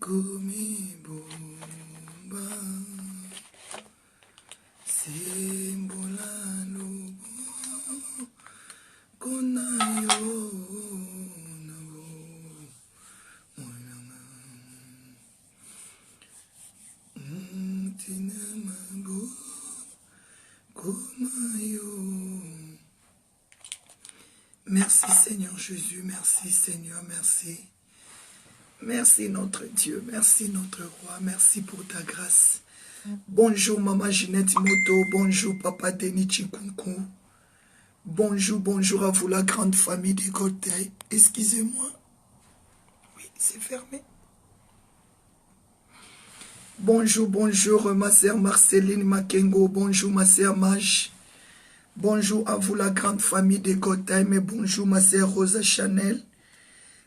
Komi bomba simbola lobo kona yo nabo mwana tina mabo koma yo. Merci Seigneur Jésus, merci Seigneur, merci. Merci notre Dieu, merci notre roi, merci pour ta grâce. Bonjour Maman Ginette Moto, bonjour Papa Denis Chikunku. Bonjour, bonjour à vous la grande famille des Côtés. Excusez-moi. Oui, c'est fermé. Bonjour, bonjour ma sœur Marceline Makengo, bonjour ma sœur Mage. Bonjour à vous la grande famille des Côtés, mais bonjour ma sœur Rosa Chanel.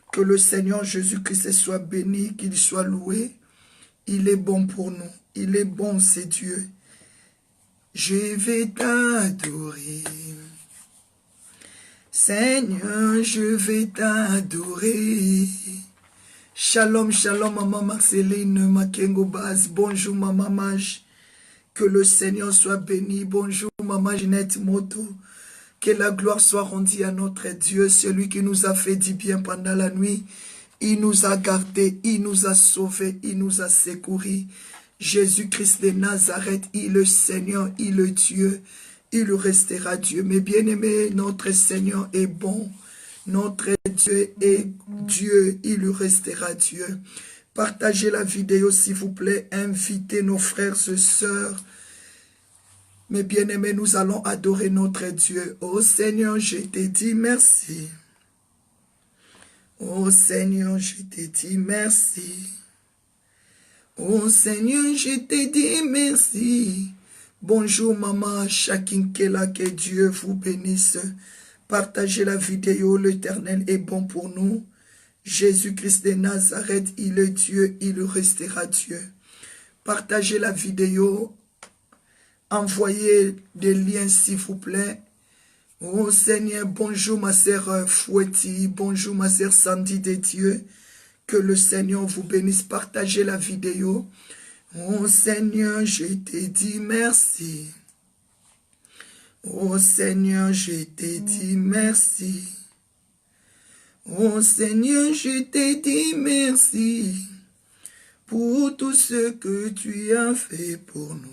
Que le Seigneur Jésus-Christ soit béni, qu'il soit loué. Il est bon pour nous. Il est bon, c'est Dieu. Je vais t'adorer. Seigneur, je vais t'adorer. Shalom, shalom, Maman Marceline Makengo Baz. Bonjour, Maman Mage. Que le Seigneur soit béni. Bonjour, Maman Ginette Moto. Que la gloire soit rendue à notre Dieu, celui qui nous a fait du bien pendant la nuit. Il nous a gardés, il nous a sauvés, il nous a secourus. Jésus-Christ de Nazareth, il est le Seigneur, il est Dieu, il restera Dieu. Mais bien-aimé, notre Seigneur est bon. Notre Dieu est Dieu, il restera Dieu. Partagez la vidéo s'il vous plaît, invitez nos frères et sœurs. Mes bien-aimés, nous allons adorer notre Dieu. Oh Seigneur, je te dis merci. Oh Seigneur, je te dis merci. Oh Seigneur, je te dis merci. Bonjour maman, chacun qui est là, que Dieu vous bénisse. Partagez la vidéo, l'Éternel est bon pour nous. Jésus-Christ de Nazareth, il est Dieu, il restera Dieu. Partagez la vidéo. Envoyez des liens s'il vous plaît. Oh Seigneur, bonjour ma sœur Fouetti, bonjour ma sœur Sandy de Dieu. Que le Seigneur vous bénisse. Partagez la vidéo. Oh Seigneur, je te dis merci. Oh Seigneur, je te dis merci. Oh Seigneur, je te dis merci pour tout ce que tu as fait pour nous.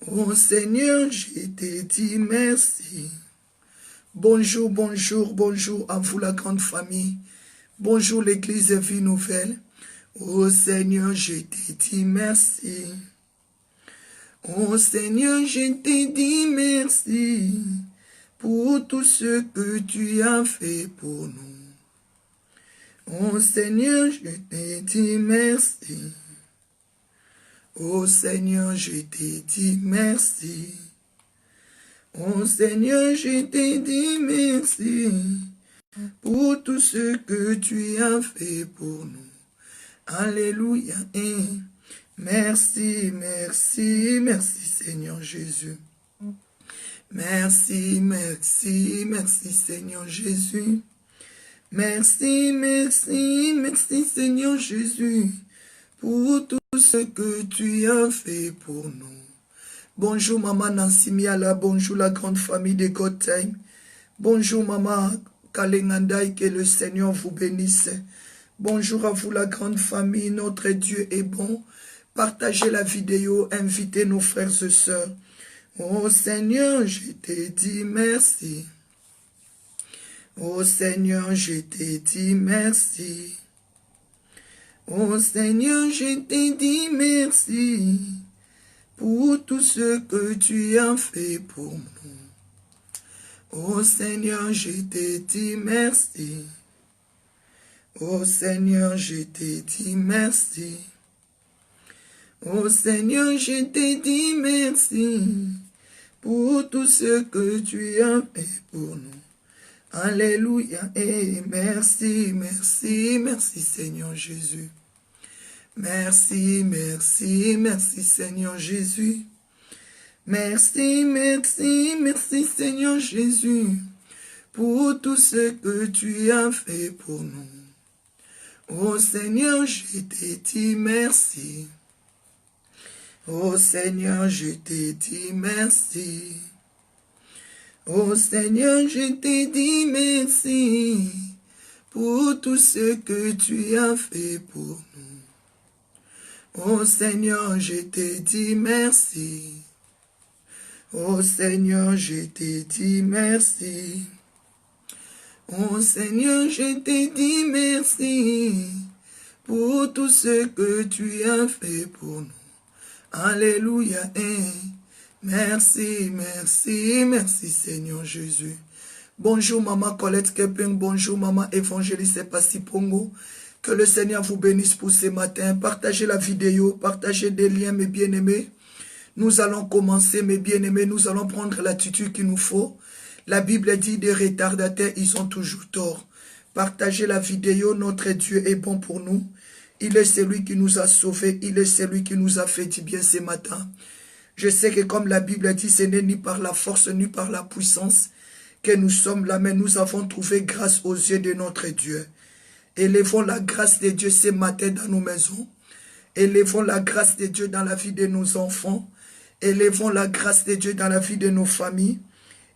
Oh Seigneur, je te dis merci. Bonjour, bonjour, bonjour à vous la grande famille. Bonjour l'église Vie Nouvelle. Oh Seigneur, je te dis merci. Oh Seigneur, je te dis merci pour tout ce que tu as fait pour nous. Oh Seigneur, je te dis merci. Oh Seigneur, je te dis merci. Oh Seigneur, je te dis merci pour tout ce que tu as fait pour nous. Alléluia. Merci, merci, merci Seigneur Jésus. Merci, merci, merci Seigneur Jésus. Merci, merci, merci Seigneur Jésus pour tout ce que tu as fait pour nous. Bonjour maman Nancy Miala, bonjour la grande famille de God Time. Bonjour maman Kalengandai, que le Seigneur vous bénisse. Bonjour à vous la grande famille, notre Dieu est bon. Partagez la vidéo, invitez nos frères et sœurs. Oh Seigneur, je te dis merci. Oh Seigneur, je te dis merci. Oh Seigneur, je te dis merci pour tout ce que tu as fait pour nous. Oh Seigneur, je te dis merci. Oh Seigneur, je te dis merci. Oh Seigneur, je te dis merci pour tout ce que tu as fait pour nous. Alléluia et merci, merci, merci Seigneur Jésus. Merci, merci, merci Seigneur Jésus. Merci, merci, merci Seigneur Jésus pour tout ce que tu as fait pour nous. Oh Seigneur, je te dis merci. Oh Seigneur, je te dis merci. Oh Seigneur, je te dis merci pour tout ce que tu as fait pour nous. Oh Seigneur, je te dis merci. Oh Seigneur, je te dis merci. Oh Seigneur, je te dis merci pour tout ce que tu as fait pour nous. Alléluia. Merci, merci, merci Seigneur Jésus. Bonjour Maman Colette Keping, bonjour Maman Évangéliste Pasti Pongo. Que le Seigneur vous bénisse pour ce matin. Partagez la vidéo, partagez des liens mes bien-aimés. Nous allons commencer mes bien-aimés, nous allons prendre l'attitude qu'il nous faut. La Bible dit des retardataires, ils ont toujours tort. Partagez la vidéo, notre Dieu est bon pour nous. Il est celui qui nous a sauvés, il est celui qui nous a fait du bien ce matin. Je sais que comme la Bible dit, ce n'est ni par la force, ni par la puissance que nous sommes là, mais nous avons trouvé grâce aux yeux de notre Dieu. Élevons la grâce de Dieu ce matin dans nos maisons. Élevons la grâce de Dieu dans la vie de nos enfants. Élevons la grâce de Dieu dans la vie de nos familles.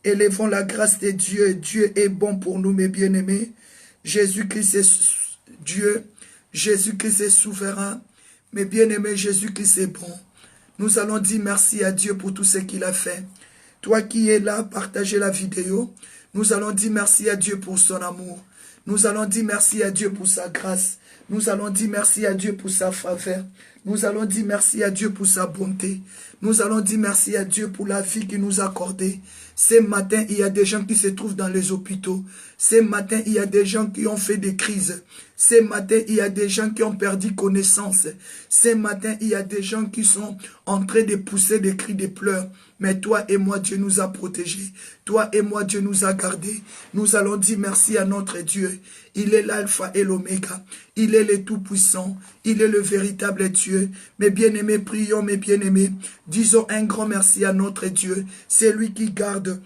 Élevons la grâce de Dieu. Dieu est bon pour nous, mes bien-aimés. Jésus-Christ est Dieu. Jésus-Christ est souverain. Mes bien-aimés, Jésus-Christ est bon. Nous allons dire merci à Dieu pour tout ce qu'il a fait. Toi qui es là, partagez la vidéo. Nous allons dire merci à Dieu pour son amour. Nous allons dire merci à Dieu pour sa grâce. Nous allons dire merci à Dieu pour sa faveur. Nous allons dire merci à Dieu pour sa bonté. Nous allons dire merci à Dieu pour la vie qu'il nous a accordée. Ce matin, il y a des gens qui se trouvent dans les hôpitaux. Ce matin, il y a des gens qui ont fait des crises. Ce matin, il y a des gens qui ont perdu connaissance. Ce matin, il y a des gens qui sont en train de pousser des cris de pleurs. Mais toi et moi, Dieu nous a protégés. Toi et moi, Dieu nous a gardés. Nous allons dire merci à notre Dieu. Il est l'alpha et l'oméga. Il est le tout-puissant. Il est le véritable Dieu. Mes bien-aimés, prions, mes bien-aimés. Disons un grand merci à notre Dieu. C'est lui qui garde.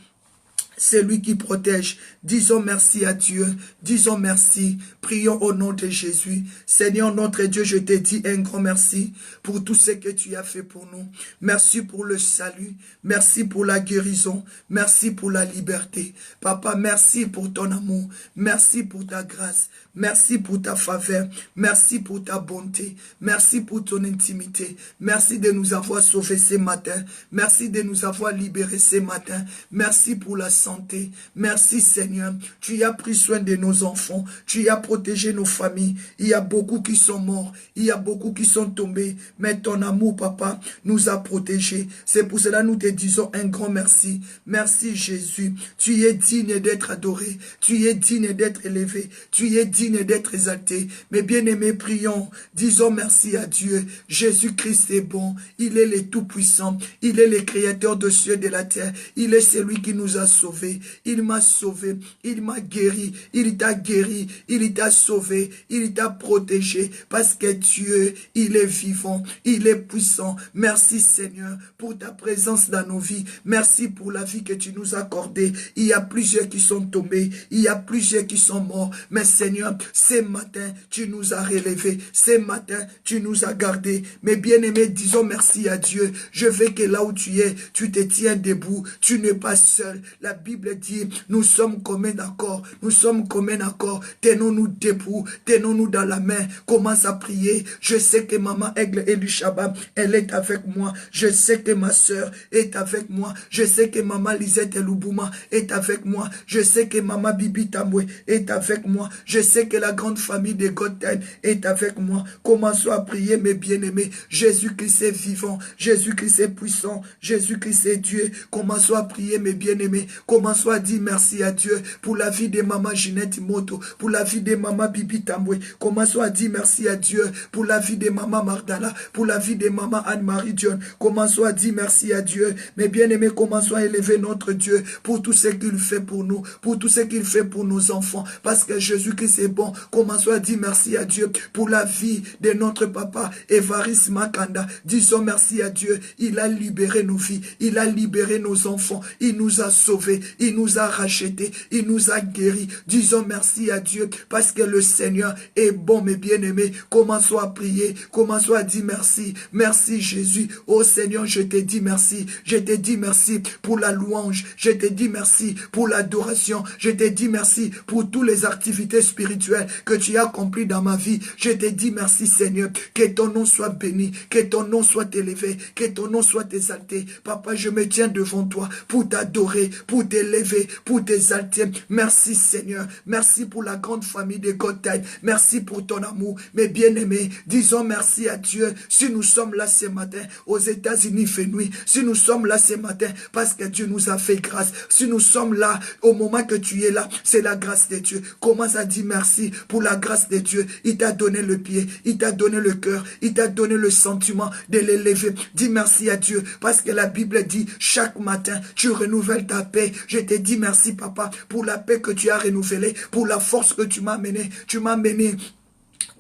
C'est lui qui protège. Disons merci à Dieu. Disons merci. Prions au nom de Jésus. Seigneur notre Dieu, je te dis un grand merci pour tout ce que tu as fait pour nous. Merci pour le salut. Merci pour la guérison. Merci pour la liberté. Papa, merci pour ton amour. Merci pour ta grâce. Merci pour ta faveur. Merci pour ta bonté. Merci pour ton intimité. Merci de nous avoir sauvés ce matin. Merci de nous avoir libérés ce matin. Merci pour la santé. Merci Seigneur. Tu as pris soin de nos enfants. Tu as protégé nos familles. Il y a beaucoup qui sont morts. Il y a beaucoup qui sont tombés. Mais ton amour, Papa, nous a protégés. C'est pour cela que nous te disons un grand merci. Merci Jésus. Tu es digne d'être adoré. Tu es digne d'être élevé. Tu es digne d'être exalté. Mes bien-aimés, prions. Disons merci à Dieu. Jésus-Christ est bon. Il est le Tout-Puissant. Il est le Créateur de cieux et de la terre. Il est celui qui nous a sauvés. Il m'a sauvé. Il m'a guéri. Il t'a guéri. Il t'a sauvé. Il t'a protégé. Parce que Dieu, il est vivant. Il est puissant. Merci Seigneur pour ta présence dans nos vies. Merci pour la vie que tu nous as accordée. Il y a plusieurs qui sont tombés. Il y a plusieurs qui sont morts. Mais Seigneur, ce matin, tu nous as relevés. Ce matin, tu nous as gardés. Mes bien-aimés, disons merci à Dieu. Je veux que là où tu es, tu te tiens debout. Tu n'es pas seul. La Bible dit, nous sommes comme un accord. Nous sommes comme un accord. Tenons-nous debout. Tenons-nous dans la main. Commence à prier. Je sais que maman Aigle Eluchaba, elle est avec moi. Je sais que ma soeur est avec moi. Je sais que maman Lisette Elubouma est avec moi. Je sais que maman Bibi Tamwe est avec moi. Je sais que la grande famille de Gotten est avec moi. Commençons à prier, mes bien-aimés. Jésus-Christ est vivant. Jésus-Christ est puissant. Jésus-Christ est Dieu. Commençons à prier, mes bien-aimés. Commençons à dire merci à Dieu pour la vie de maman Ginette Moto, pour la vie de maman Bibi Tamboué. Commençons à dire merci à Dieu pour la vie de maman Mardala, pour la vie de maman Anne-Marie John. Commençons à dire merci à Dieu. Mes bien-aimés, commençons à élever notre Dieu pour tout ce qu'il fait pour nous, pour tout ce qu'il fait pour nos enfants. Parce que Jésus-Christ est bon. Commençons à dire merci à Dieu pour la vie de notre papa Évariste Makanda. Disons merci à Dieu. Il a libéré nos vies. Il a libéré nos enfants. Il nous a sauvés. sauvé, il nous a rachetés, il nous a guéris. Disons merci à Dieu parce que le Seigneur est bon, mes bien-aimés. Commençons à prier, commençons à dire merci. Merci Jésus. Oh Seigneur, je te dis merci. Je te dis merci pour la louange. Je te dis merci pour l'adoration. Je te dis merci pour toutes les activités spirituelles que tu as accomplies dans ma vie. Je te dis merci Seigneur. Que ton nom soit béni, que ton nom soit élevé, que ton nom soit exalté. Papa, je me tiens devant toi pour t'adorer, pour t'élever, pour t'exalter. Merci Seigneur. Merci pour la grande famille de God Time. Merci pour ton amour. Mes bien-aimés, disons merci à Dieu. Si nous sommes là ce matin, aux États-Unis, il fait nuit. Si nous sommes là ce matin, parce que Dieu nous a fait grâce. Si nous sommes là, au moment que tu es là, c'est la grâce de Dieu. Commence à dire merci pour la grâce de Dieu. Il t'a donné le pied, il t'a donné le cœur, il t'a donné le sentiment de l'élever. Dis merci à Dieu, parce que la Bible dit, chaque matin, tu renouvelles ta paix. Je te dis merci, papa, pour la paix que tu as renouvelée, pour la force que tu m'as menée. Tu m'as mené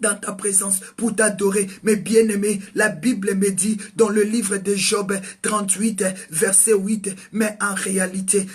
dans ta présence pour t'adorer. Mes bien-aimés, la Bible me dit dans le livre de Job 38, verset 8, mais en réalité,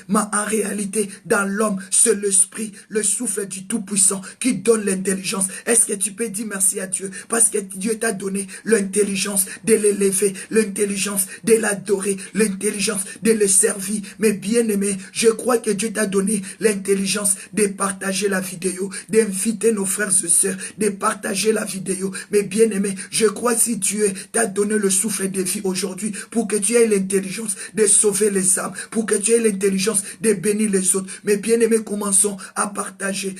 dans l'homme, c'est l'esprit, le souffle du Tout-Puissant qui donne l'intelligence. Est-ce que tu peux dire merci à Dieu? Parce que Dieu t'a donné l'intelligence de l'élever, l'intelligence de l'adorer, l'intelligence de le servir. Mes bien-aimés, je crois que Dieu t'a donné l'intelligence de partager la vidéo, d'inviter nos frères et sœurs, de partager la vidéo. Mais bien aimé, je crois si Dieu t'a donné le souffle de vie aujourd'hui pour que tu aies l'intelligence de sauver les âmes, pour que tu aies l'intelligence de bénir les autres. Mais bien aimé, commençons à partager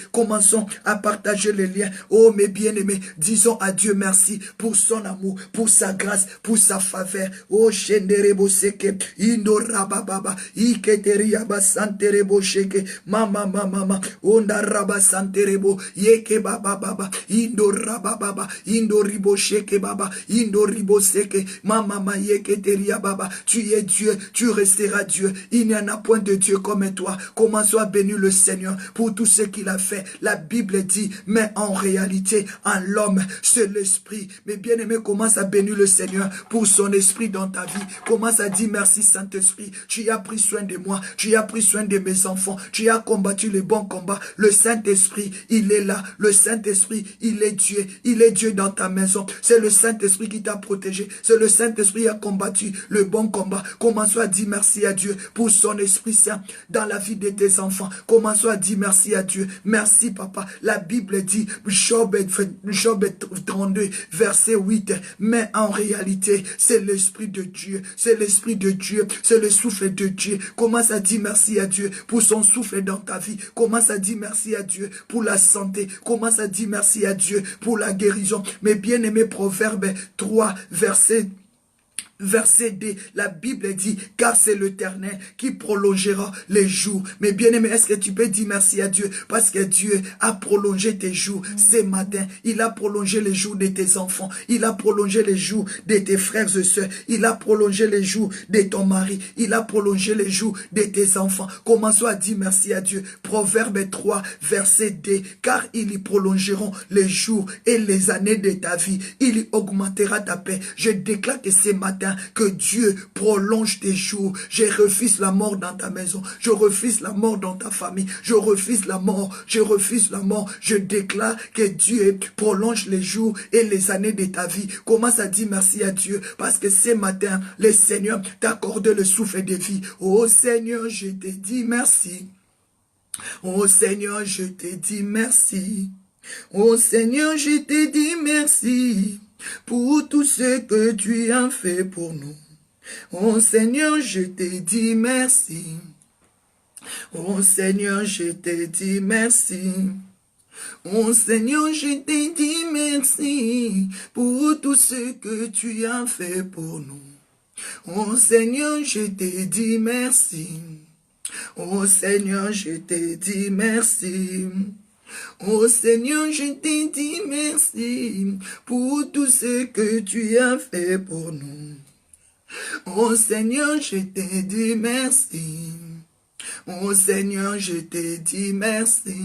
les liens. Oh mes bien aimés, disons à Dieu merci pour son amour, pour sa grâce, pour sa faveur. Oh shenderebo seke indorababa iketeriaba santerebo sheke mama onda raba santerebo yeke baba Indorababa, Indoribo Sheke Baba, Indoribo Seke, Mama Mayeke Teria Baba. Tu es Dieu, tu resteras Dieu. Il n'y en a point de Dieu comme toi. Commençons à bénir le Seigneur pour tout ce qu'il a fait. La Bible dit, mais en réalité, en l'homme, c'est l'esprit. Mais bien aimé, commence à bénir le Seigneur pour son esprit dans ta vie. Commence à dire merci Saint-Esprit. Tu as pris soin de moi, tu as pris soin de mes enfants, tu as combattu le bon combat. Le Saint-Esprit, il est là. Le Saint-Esprit, il est Dieu dans ta maison. C'est le Saint-Esprit qui t'a protégé. C'est le Saint-Esprit qui a combattu le bon combat. Commençons à dire merci à Dieu pour son Esprit Saint dans la vie de tes enfants. Commençons à dire merci à Dieu. Merci papa. La Bible dit, Job 32, verset 8, mais en réalité, c'est l'Esprit de Dieu. C'est l'Esprit de Dieu. C'est le souffle de Dieu. Commence à dire merci à Dieu pour son souffle dans ta vie. Commence à dire merci à Dieu pour la santé. Commence à dire merci à Dieu pour la guérison. Mes bien-aimés, Proverbes 3, verset 2, la Bible dit, car c'est l'Éternel qui prolongera les jours. Mais bien aimé, est-ce que tu peux dire merci à Dieu? Parce que Dieu a prolongé tes jours ce matin. Il a prolongé les jours de tes enfants. Il a prolongé les jours de tes frères et sœurs. Il a prolongé les jours de ton mari. Il a prolongé les jours de tes enfants. Commençons à dire merci à Dieu. Proverbe 3, verset 2, car ils y prolongeront les jours et les années de ta vie. Il y augmentera ta paix. Je déclare que ce matin, que Dieu prolonge tes jours. Je refuse la mort dans ta maison. Je refuse la mort dans ta famille. Je refuse la mort. Je refuse la mort. Je déclare que Dieu prolonge les jours et les années de ta vie. Commence à dire merci à Dieu parce que ce matin, le Seigneur t'a accordé le souffle de vie. Oh Seigneur, je te dis merci. Oh Seigneur, je te dis merci. Oh Seigneur, je te dis merci pour tout ce que tu as fait pour nous. Oh Seigneur, je te dis merci. Oh Seigneur, je te dis merci. Oh Seigneur, je te dis merci pour tout ce que tu as fait pour nous. Oh Seigneur, je te dis merci. Oh Seigneur, je te dis merci. Oh Seigneur, je te dis merci pour tout ce que tu as fait pour nous. Oh Seigneur, je te dis merci. Oh Seigneur, je te dis merci.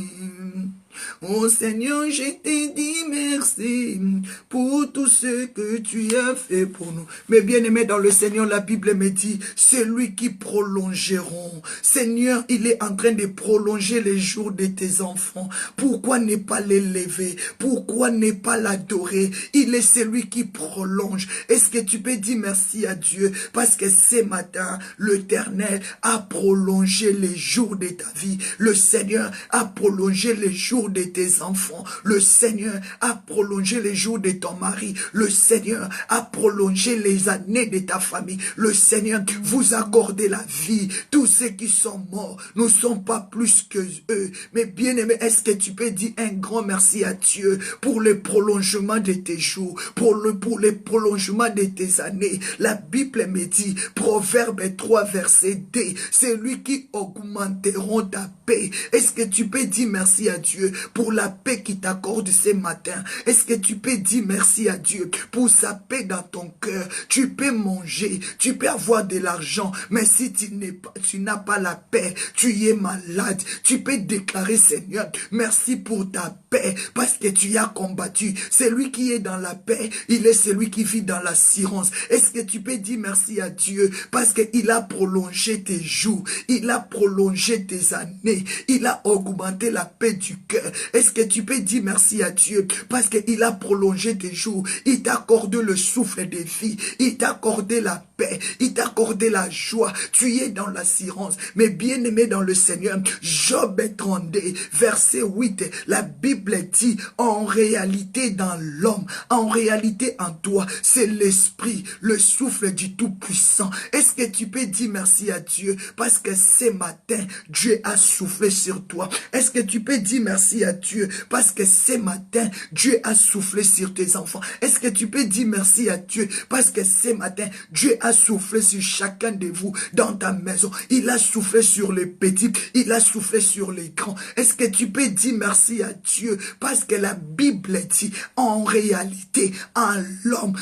Oh Seigneur, je te dis merci pour tout ce que tu as fait pour nous. Mais bien-aimés dans le Seigneur, la Bible me dit, c'est lui qui prolongeront. Seigneur, il est en train de prolonger les jours de tes enfants. Pourquoi ne pas l'élever? Pourquoi ne pas l'adorer? Il est celui qui prolonge. Est-ce que tu peux dire merci à Dieu? Parce que ce matin, l'Éternel a prolongé les jours de ta vie. Le Seigneur a prolongé les jours de tes enfants. Le Seigneur a prolongé les jours de ton mari. Le Seigneur a prolongé les années de ta famille. Le Seigneur vous a accordé la vie. Tous ceux qui sont morts ne sont pas plus que eux. Mais bien aimé, est-ce que tu peux dire un grand merci à Dieu pour le prolongement de tes jours, pour le prolongement de tes années? La Bible me dit, Proverbe 3 verset 2, c'est lui qui augmenteront ta paix. Est-ce que tu peux dire merci à Dieu pour la paix qu'il t'accorde ce matin? Est-ce que tu peux dire merci à Dieu pour sa paix dans ton cœur? Tu peux manger, tu peux avoir de l'argent, mais si tu n'as pas la paix, tu es malade. Tu peux déclarer, Seigneur, merci pour ta paix, parce que tu as combattu. Celui qui est dans la paix, il est celui qui vit dans l'assurance. Est-ce que tu peux dire merci à Dieu parce qu'il a prolongé tes jours, il a prolongé tes années, il a augmenté la paix du cœur? Est-ce que tu peux dire merci à Dieu parce qu'il a prolongé tes jours, il t'a accordé le souffle de vie, il t'a accordé la paix, il t'a accordé la joie, tu es dans l'assurance. Mais bien aimé dans le Seigneur, Job 32 verset 8, la Bible dit, en réalité dans l'homme, en réalité en toi, c'est l'esprit, le souffle du Tout-Puissant. Est-ce que tu peux dire merci à Dieu parce que ce matin, Dieu a soufflé sur toi? Est-ce que tu peux dire merci à Dieu parce que ce matin, Dieu a soufflé sur tes enfants? Est-ce que tu peux dire merci à Dieu parce que ce matin, Dieu a soufflé sur chacun de vous dans ta maison? Il a soufflé sur les petits, il a soufflé sur les grands. Est-ce que tu peux dire merci à Dieu parce que la Bible dit, en réalité, en l'homme,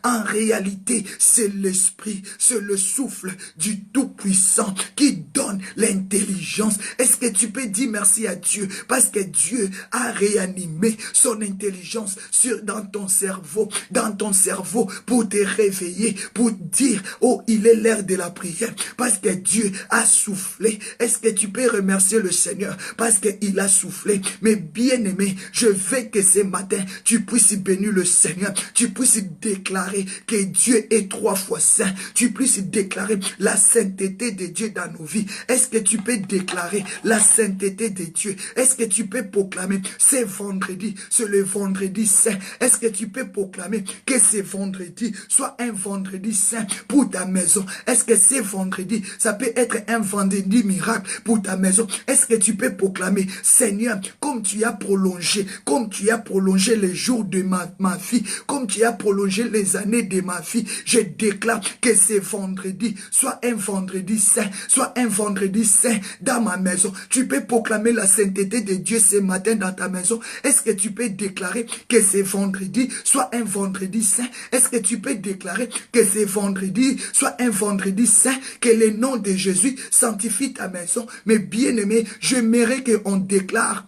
en réalité, c'est l'esprit, c'est le souffle du Tout-Puissant qui donne l'intelligence. Est-ce que tu peux dire merci à Dieu parce que Dieu a réanimé son intelligence dans ton cerveau pour te réveiller, pour dire, oh, il est l'heure de la prière, parce que Dieu a soufflé. Est-ce que tu peux remercier le Seigneur parce qu'il a soufflé? Mais bien aimé, je veux que ce matin, tu puisses bénir le Seigneur, tu puisses déclarer que Dieu est 3 fois saint, tu puisses déclarer la sainteté de Dieu dans nos vies. Est-ce que tu peux déclarer la sainteté de Dieu? Est-ce que tu peux proclamer, c'est vendredi, c'est le vendredi saint? Est-ce que tu peux proclamer que ce vendredi soit un vendredi saint pour ta maison? Est-ce que ce vendredi, ça peut être un vendredi miracle pour ta maison? Est-ce que tu peux proclamer, Seigneur, comme tu as prolongé les jours de ma vie, comme tu as prolongé les années de ma vie, je déclare que ce vendredi soit un vendredi saint, soit un vendredi saint dans ma maison. Tu peux proclamer la sainteté de Dieu ce matin dans ta maison. Est-ce que tu peux déclarer que ce vendredi soit un vendredi saint? Est-ce que tu peux déclarer que ce vendredi soit un vendredi saint, que le nom de Jésus sanctifie ta maison? Mais bien aimé, j'aimerais qu'on déclare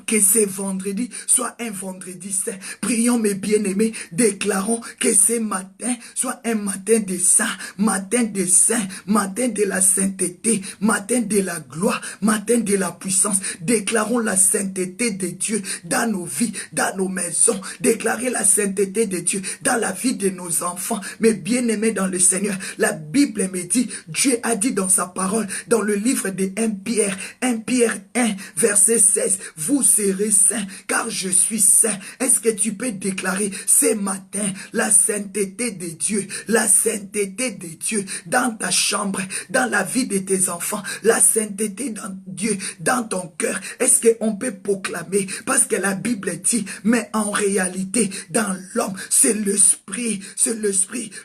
que ce vendredi soit un vendredi saint. Prions mes bien-aimés, déclarons que ce matin soit un matin de saint, matin de saint, matin de la sainteté, matin de la gloire, matin de la puissance. Déclarons la sainteté de Dieu dans nos vies, dans nos maisons. Déclarez la sainteté de Dieu dans la vie de nos enfants. Mais bien-aimés dans le Seigneur, la Bible me dit, Dieu a dit dans sa parole, dans le livre de 1 Pierre 1 verset 16, vous serez saints, car je suis saint. Est-ce que tu peux déclarer ce matin la sainteté de Dieu, la sainteté de Dieu dans ta chambre, dans la vie de tes enfants, la sainteté dans Dieu, dans ton cœur? Est-ce qu'on peut proclamer? Parce que la Bible dit, mais en réalité, dans l'homme, c'est l'esprit,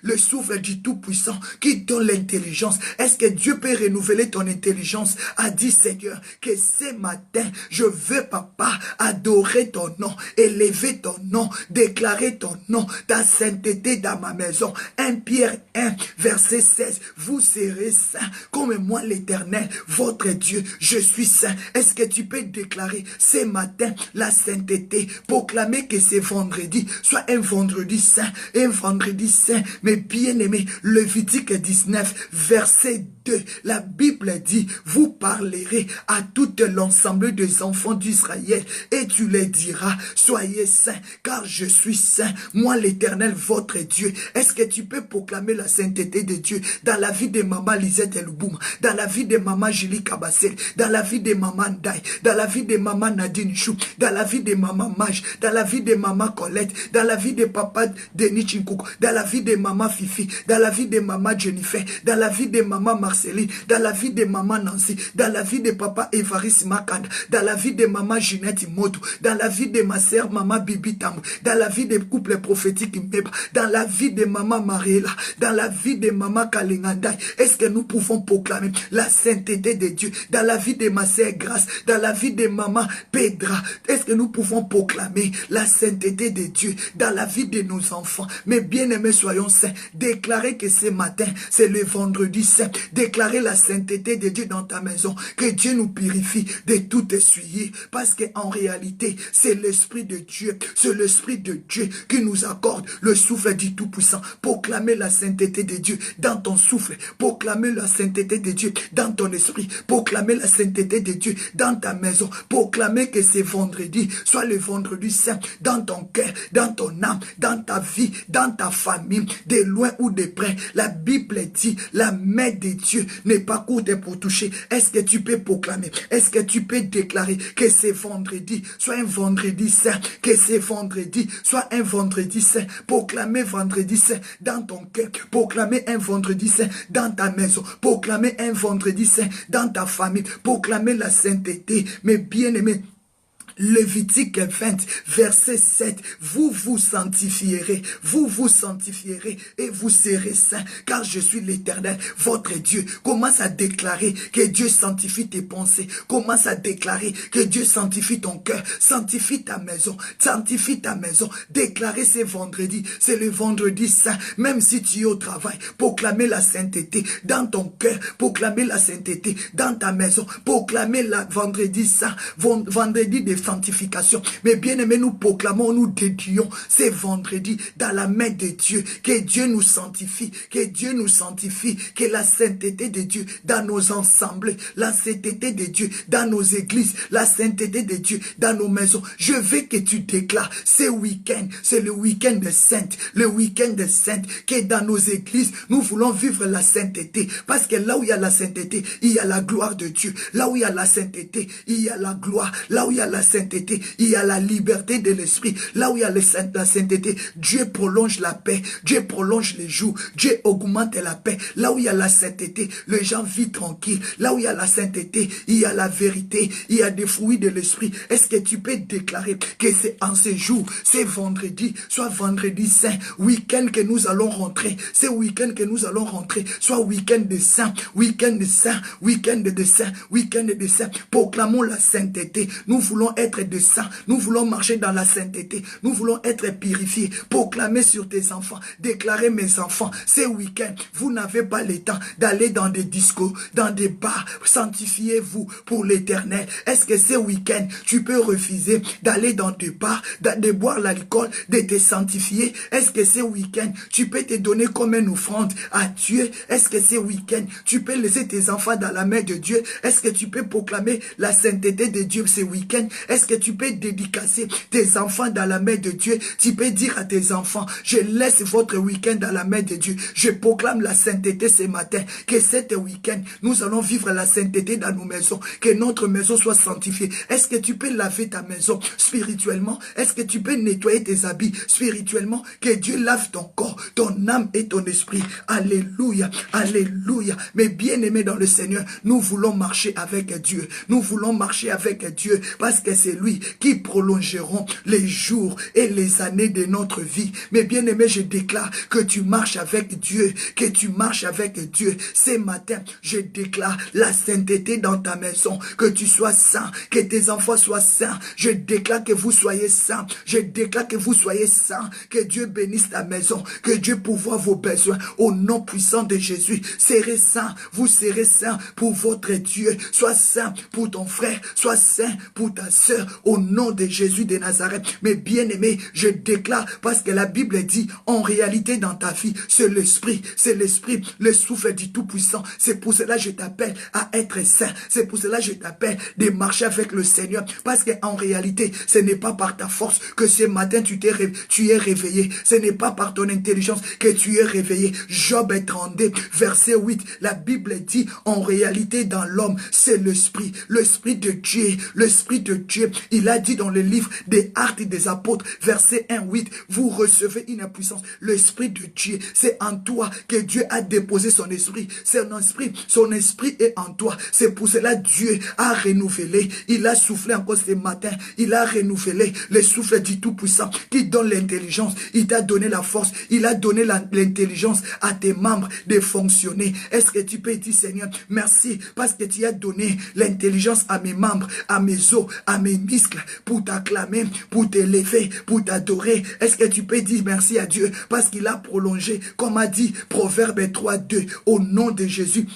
le souffle du Tout-Puissant qui donne l'intelligence. Est-ce que Dieu peut renouveler ton intelligence? A dit, Seigneur, que ce matin, je veux, Papa, pas adorer ton nom, élever ton nom, déclarer ton nom, ta sainteté dans ma maison. 1 Pierre 1, verset 16. Vous serez saints comme moi l'Éternel, votre Dieu. Je suis saint. Est-ce que tu peux déclarer ce matin la sainteté, proclamer que ce vendredi soit un vendredi saint, un vendredi saint, mais bien aimé, Lévitique 19, verset 2, la Bible dit, vous parlerez à tout l'ensemble des enfants d'Israël et tu les diras, soyez saints, car je suis saint, moi l'Éternel, votre Dieu. Est-ce que tu peux proclamer la sainteté de Dieu dans la vie de maman Lisette Elouboum, dans la vie de maman Julie Kabassel, dans la vie de maman Ndaï, dans la vie de maman Nadine Chou, dans la vie de maman Maj, dans la vie de maman Colette, dans la vie de papa Denis Chinkouk, dans la vie de maman Fifi, dans la vie de maman Jennifer, dans la vie de maman Marceline, dans la vie de maman Nancy, dans la vie de papa Evaris Makanda, dans la vie de maman Ginette Moto, dans la vie de ma sœur maman Bibi Tamou, dans la vie des couples prophétiques Mbeba, dans la vie de maman Mariela, dans la vie de maman Kalingandai. Est-ce que nous pouvons proclamer la sainteté de Dieu dans la vie de ma sœur Grâce, dans la vie de maman Pedra? Est-ce que nous pouvons proclamer la sainteté de Dieu dans la vie de nos enfants? Mais bien aimés, soyons saints. Déclarez que ce matin, c'est le vendredi saint. Déclarez la sainteté de Dieu dans ta maison. Que Dieu nous purifie de tout essuyer. Parce qu'en réalité, c'est l'Esprit de Dieu. C'est l'Esprit de Dieu qui nous accorde le souffle du Tout-Puissant. Proclamez la sainteté de Dieu dans ton souffle. Proclamez la sainteté de Dieu dans ton esprit. Proclamez la sainteté de Dieu dans ta maison. Proclamez que ce vendredi soit le vendredi saint dans ton cœur, dans ton âme, dans ta vie, dans ta famille, de loin ou de près. La Bible dit, la main de Dieu n'est pas courte pour toucher. Est-ce que tu peux proclamer? Est-ce que tu peux déclarer que ce vendredi soit un vendredi saint, que ce vendredi soit un vendredi saint? Proclamer vendredi saint dans ton cœur. Proclamer un vendredi saint dans ta maison. Proclamer un vendredi saint dans ta famille. Proclamer la sainteté. Mais bien aimé, Lévitique 20, verset 7, vous vous sanctifierez et vous serez saints, car je suis l'Éternel, votre Dieu. Commence à déclarer que Dieu sanctifie tes pensées. Commence à déclarer que Dieu sanctifie ton cœur, sanctifie ta maison, sanctifie ta maison. Déclarer ce vendredi, c'est le vendredi saint, même si tu es au travail. Proclamer la sainteté dans ton cœur, proclamer la sainteté dans ta maison, proclamer la vendredi saint, vendredi de sanctification. Mais bien aimé, nous proclamons, nous dédions ces vendredis dans la main de Dieu. Que Dieu nous sanctifie, que Dieu nous sanctifie, que la sainteté de Dieu dans nos assemblées, la sainteté de Dieu dans nos églises, la sainteté de Dieu dans nos maisons. Je veux que tu déclares ce week-end, c'est le week-end de sainte, le week-end de sainte, que dans nos églises, nous voulons vivre la sainteté. Parce que là où il y a la sainteté, il y a la gloire de Dieu. Là où il y a la sainteté, il y a la gloire. Là où il y a la sainteté, il y a la liberté de l'esprit. Là où il y a la sainteté, Dieu prolonge la paix, Dieu prolonge les jours, Dieu augmente la paix. Là où il y a la sainteté, les gens vivent tranquilles. Là où il y a la sainteté, il y a la vérité, il y a des fruits de l'esprit. Est-ce que tu peux déclarer que c'est en ce jour, c'est vendredi, soit vendredi saint, week-end que nous allons rentrer, c'est week-end que nous allons rentrer, soit week-end de saint, week-end de saint, week-end de saint, week-end de saint. Proclamons la sainteté. Nous voulons être de saints, nous voulons marcher dans la sainteté, nous voulons être purifiés. Proclamer sur tes enfants, déclarer mes enfants, ce week-end, vous n'avez pas le temps d'aller dans des discos, dans des bars, sanctifiez-vous pour l'éternel. Est-ce que ce week-end, tu peux refuser d'aller dans des bars, de boire l'alcool, de te sanctifier? Est-ce que ce week-end, tu peux te donner comme une offrande à Dieu? Est-ce que ce week-end, tu peux laisser tes enfants dans la main de Dieu? Est-ce que tu peux proclamer la sainteté de Dieu ce week-end? Est-ce que tu peux dédicacer tes enfants dans la main de Dieu? Tu peux dire à tes enfants, je laisse votre week-end dans la main de Dieu. Je proclame la sainteté ce matin. Que cet week-end, nous allons vivre la sainteté dans nos maisons. Que notre maison soit sanctifiée. Est-ce que tu peux laver ta maison spirituellement? Est-ce que tu peux nettoyer tes habits spirituellement? Que Dieu lave ton corps, ton âme et ton esprit. Alléluia, alléluia. Mais bien aimés dans le Seigneur, nous voulons marcher avec Dieu. Nous voulons marcher avec Dieu. Parce que c'est lui qui prolongeront les jours et les années de notre vie. Mes bien-aimés, je déclare que tu marches avec Dieu, que tu marches avec Dieu. Ce matin, je déclare la sainteté dans ta maison, que tu sois saint, que tes enfants soient saints. Je déclare que vous soyez saints. Je déclare que vous soyez saints. Que Dieu bénisse ta maison, que Dieu pourvoie vos besoins au nom puissant de Jésus. Serez saints, vous serez saints pour votre Dieu. Sois saint pour ton frère, sois saint pour ta sœur, au nom de Jésus de Nazareth. Mais bien aimé, je déclare, parce que la Bible dit, en réalité dans ta vie, c'est l'esprit, le souffle du Tout-Puissant. C'est pour cela que je t'appelle à être saint. C'est pour cela que je t'appelle de marcher avec le Seigneur. Parce qu'en réalité, ce n'est pas par ta force que ce matin tu es réveillé. Ce n'est pas par ton intelligence que tu es réveillé. Job 32, verset 8, la Bible dit, en réalité dans l'homme, c'est l'esprit de Dieu, l'esprit de Dieu. Il a dit dans le livre des Actes des Apôtres, verset 1, 8, vous recevez une puissance. L'esprit de Dieu, c'est en toi que Dieu a déposé son esprit. Son esprit est en toi. C'est pour cela Dieu a renouvelé. Il a soufflé encore ce matin. Il a renouvelé le souffle du Tout-Puissant qui donne l'intelligence. Il t'a donné la force. Il a donné l'intelligence à tes membres de fonctionner. Est-ce que tu peux dire, Seigneur, merci parce que tu as donné l'intelligence à mes membres, à mes os, à mes muscles pour t'acclamer, pour t'élever, pour t'adorer. Est-ce que tu peux dire merci à Dieu parce qu'il a prolongé, comme a dit Proverbe 3, 2, au nom de Jésus.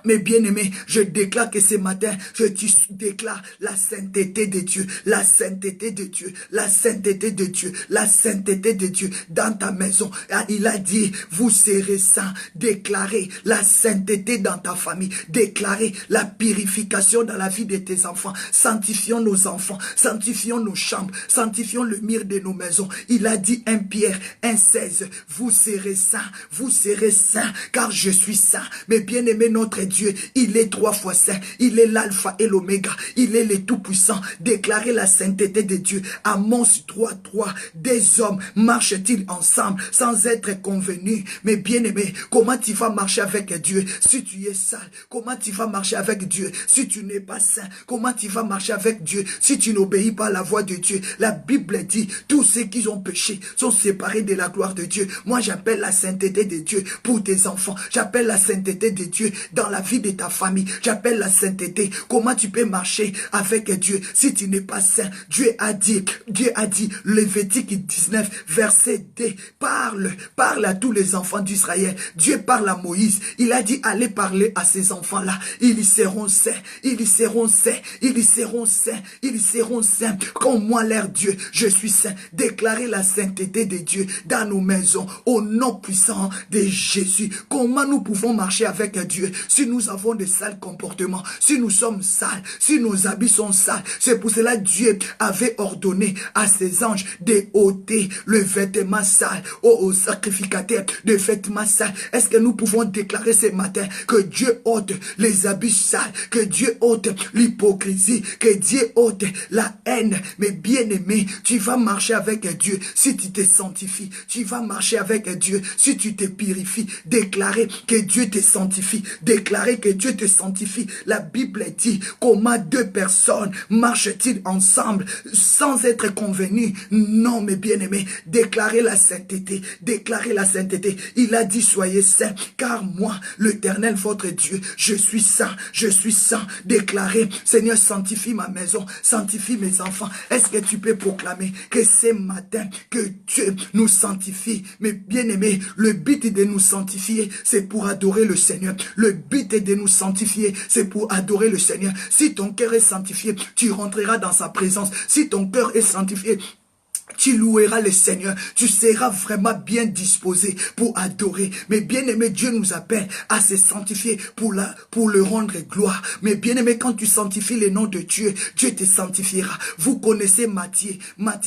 Mes bien-aimés, je déclare que ce matin, je déclare la sainteté de Dieu, la sainteté de Dieu, la sainteté de Dieu, la sainteté de Dieu dans ta maison. Il a dit, vous serez saints. Déclarez la sainteté dans ta famille. Déclarez la purification dans la vie de tes enfants. Sanctifions nos enfants, sanctifions nos chambres, sanctifions le mur de nos maisons. Il a dit 1 Pierre 1,16, vous serez saints, car je suis saint. Mes bien-aimés, notre Dieu, il est 3 fois saint. Il est l'alpha et l'oméga. Il est le tout-puissant. Déclarez la sainteté de Dieu. Amos 3:3. Des hommes marchent-ils ensemble sans être convenus? Mais bien-aimé, comment tu vas marcher avec Dieu si tu es sale? Comment tu vas marcher avec Dieu si tu n'es pas saint? Comment tu vas marcher avec Dieu si tu n'obéis pas à la voix de Dieu? La Bible dit, tous ceux qui ont péché sont séparés de la gloire de Dieu. Moi, j'appelle la sainteté de Dieu pour tes enfants. J'appelle la sainteté de Dieu dans la vie de ta famille. J'appelle la sainteté. Comment tu peux marcher avec Dieu si tu n'es pas saint? Dieu a dit, Lévitique 19, verset 2, parle à tous les enfants d'Israël. Dieu parle à Moïse. Il a dit, allez parler à ces enfants-là. Ils y seront saints. Ils y seront saints. Ils y seront saints. Ils y seront saints. Comme moi, leur Dieu, je suis saint. Déclarez la sainteté de Dieu dans nos maisons au nom puissant de Jésus. Comment nous pouvons marcher avec Dieu si nous avons des sales comportements, si nous sommes sales, si nos habits sont sales? C'est pour cela que Dieu avait ordonné à ses anges de ôter le vêtement sale aux sacrificateurs de vêtements sales. Est-ce que nous pouvons déclarer ce matin que Dieu ôte les habits sales, que Dieu ôte l'hypocrisie, que Dieu ôte la haine? Mais bien-aimé, tu vas marcher avec Dieu si tu te sanctifies. Tu vas marcher avec Dieu si tu te purifies. Déclarer que Dieu te sanctifie. Déclarer que Dieu te sanctifie. La Bible dit, comment 2 personnes marchent-ils ensemble sans être convenus? Non, mes bien-aimés, déclarez la sainteté. Déclarez la sainteté. Il a dit, soyez saints, car moi, l'Éternel, votre Dieu, je suis saint. Je suis saint. Déclarez, Seigneur, sanctifie ma maison, sanctifie mes enfants. Est-ce que tu peux proclamer que ce matin, que Dieu nous sanctifie? Mais bien-aimés, le but de nous sanctifier, c'est pour adorer le Seigneur. Le but est de nous sanctifier, c'est pour adorer le Seigneur. Si ton cœur est sanctifié, tu rentreras dans sa présence. Si ton cœur est sanctifié, tu loueras le Seigneur, tu seras vraiment bien disposé pour adorer. Mais bien-aimé, Dieu nous appelle à se sanctifier pour le rendre gloire. Mais bien-aimé, quand tu sanctifies le nom de Dieu, Dieu te sanctifiera. Vous connaissez Matthieu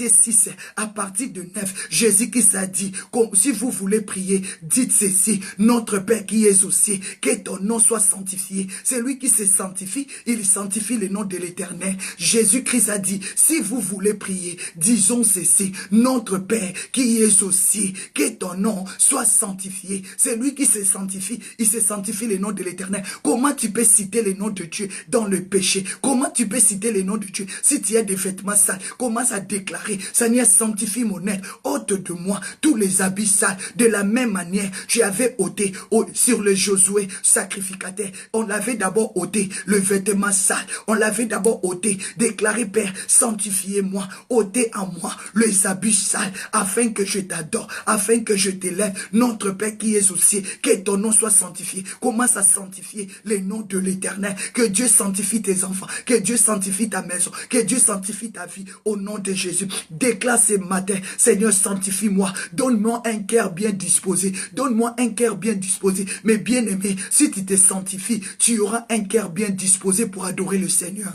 6, à partir de 9, Jésus-Christ a dit, si vous voulez prier, dites ceci, notre Père qui es aux cieux, que ton nom soit sanctifié. C'est lui qui se sanctifie, il sanctifie le nom de l'Éternel. Jésus-Christ a dit, si vous voulez prier, disons ceci, ici, notre Père qui es aux cieux, que ton nom soit sanctifié. C'est lui qui se sanctifie, il se sanctifie le nom de l'Éternel. Comment tu peux citer le nom de Dieu dans le péché? Comment tu peux citer le nom de Dieu si tu as des vêtements sales? Commence à déclarer, Seigneur, sanctifie mon être, ôte de moi tous les habits sales. De la même manière, tu avais ôté sur le Josué sacrificateur, on l'avait d'abord ôté le vêtement sale, on l'avait d'abord ôté. Déclarez, Père, sanctifiez-moi, ôtez en moi les habits sales, afin que je t'adore, afin que je t'élève. Notre Père qui es aux cieux, que ton nom soit sanctifié. Commence à sanctifier les noms de l'Éternel. Que Dieu sanctifie tes enfants, que Dieu sanctifie ta maison, que Dieu sanctifie ta vie au nom de Jésus. Déclare ce matin, Seigneur, sanctifie-moi, donne-moi un cœur bien disposé, donne-moi un cœur bien disposé. Mais bien aimé, si tu te sanctifies, tu auras un cœur bien disposé pour adorer le Seigneur.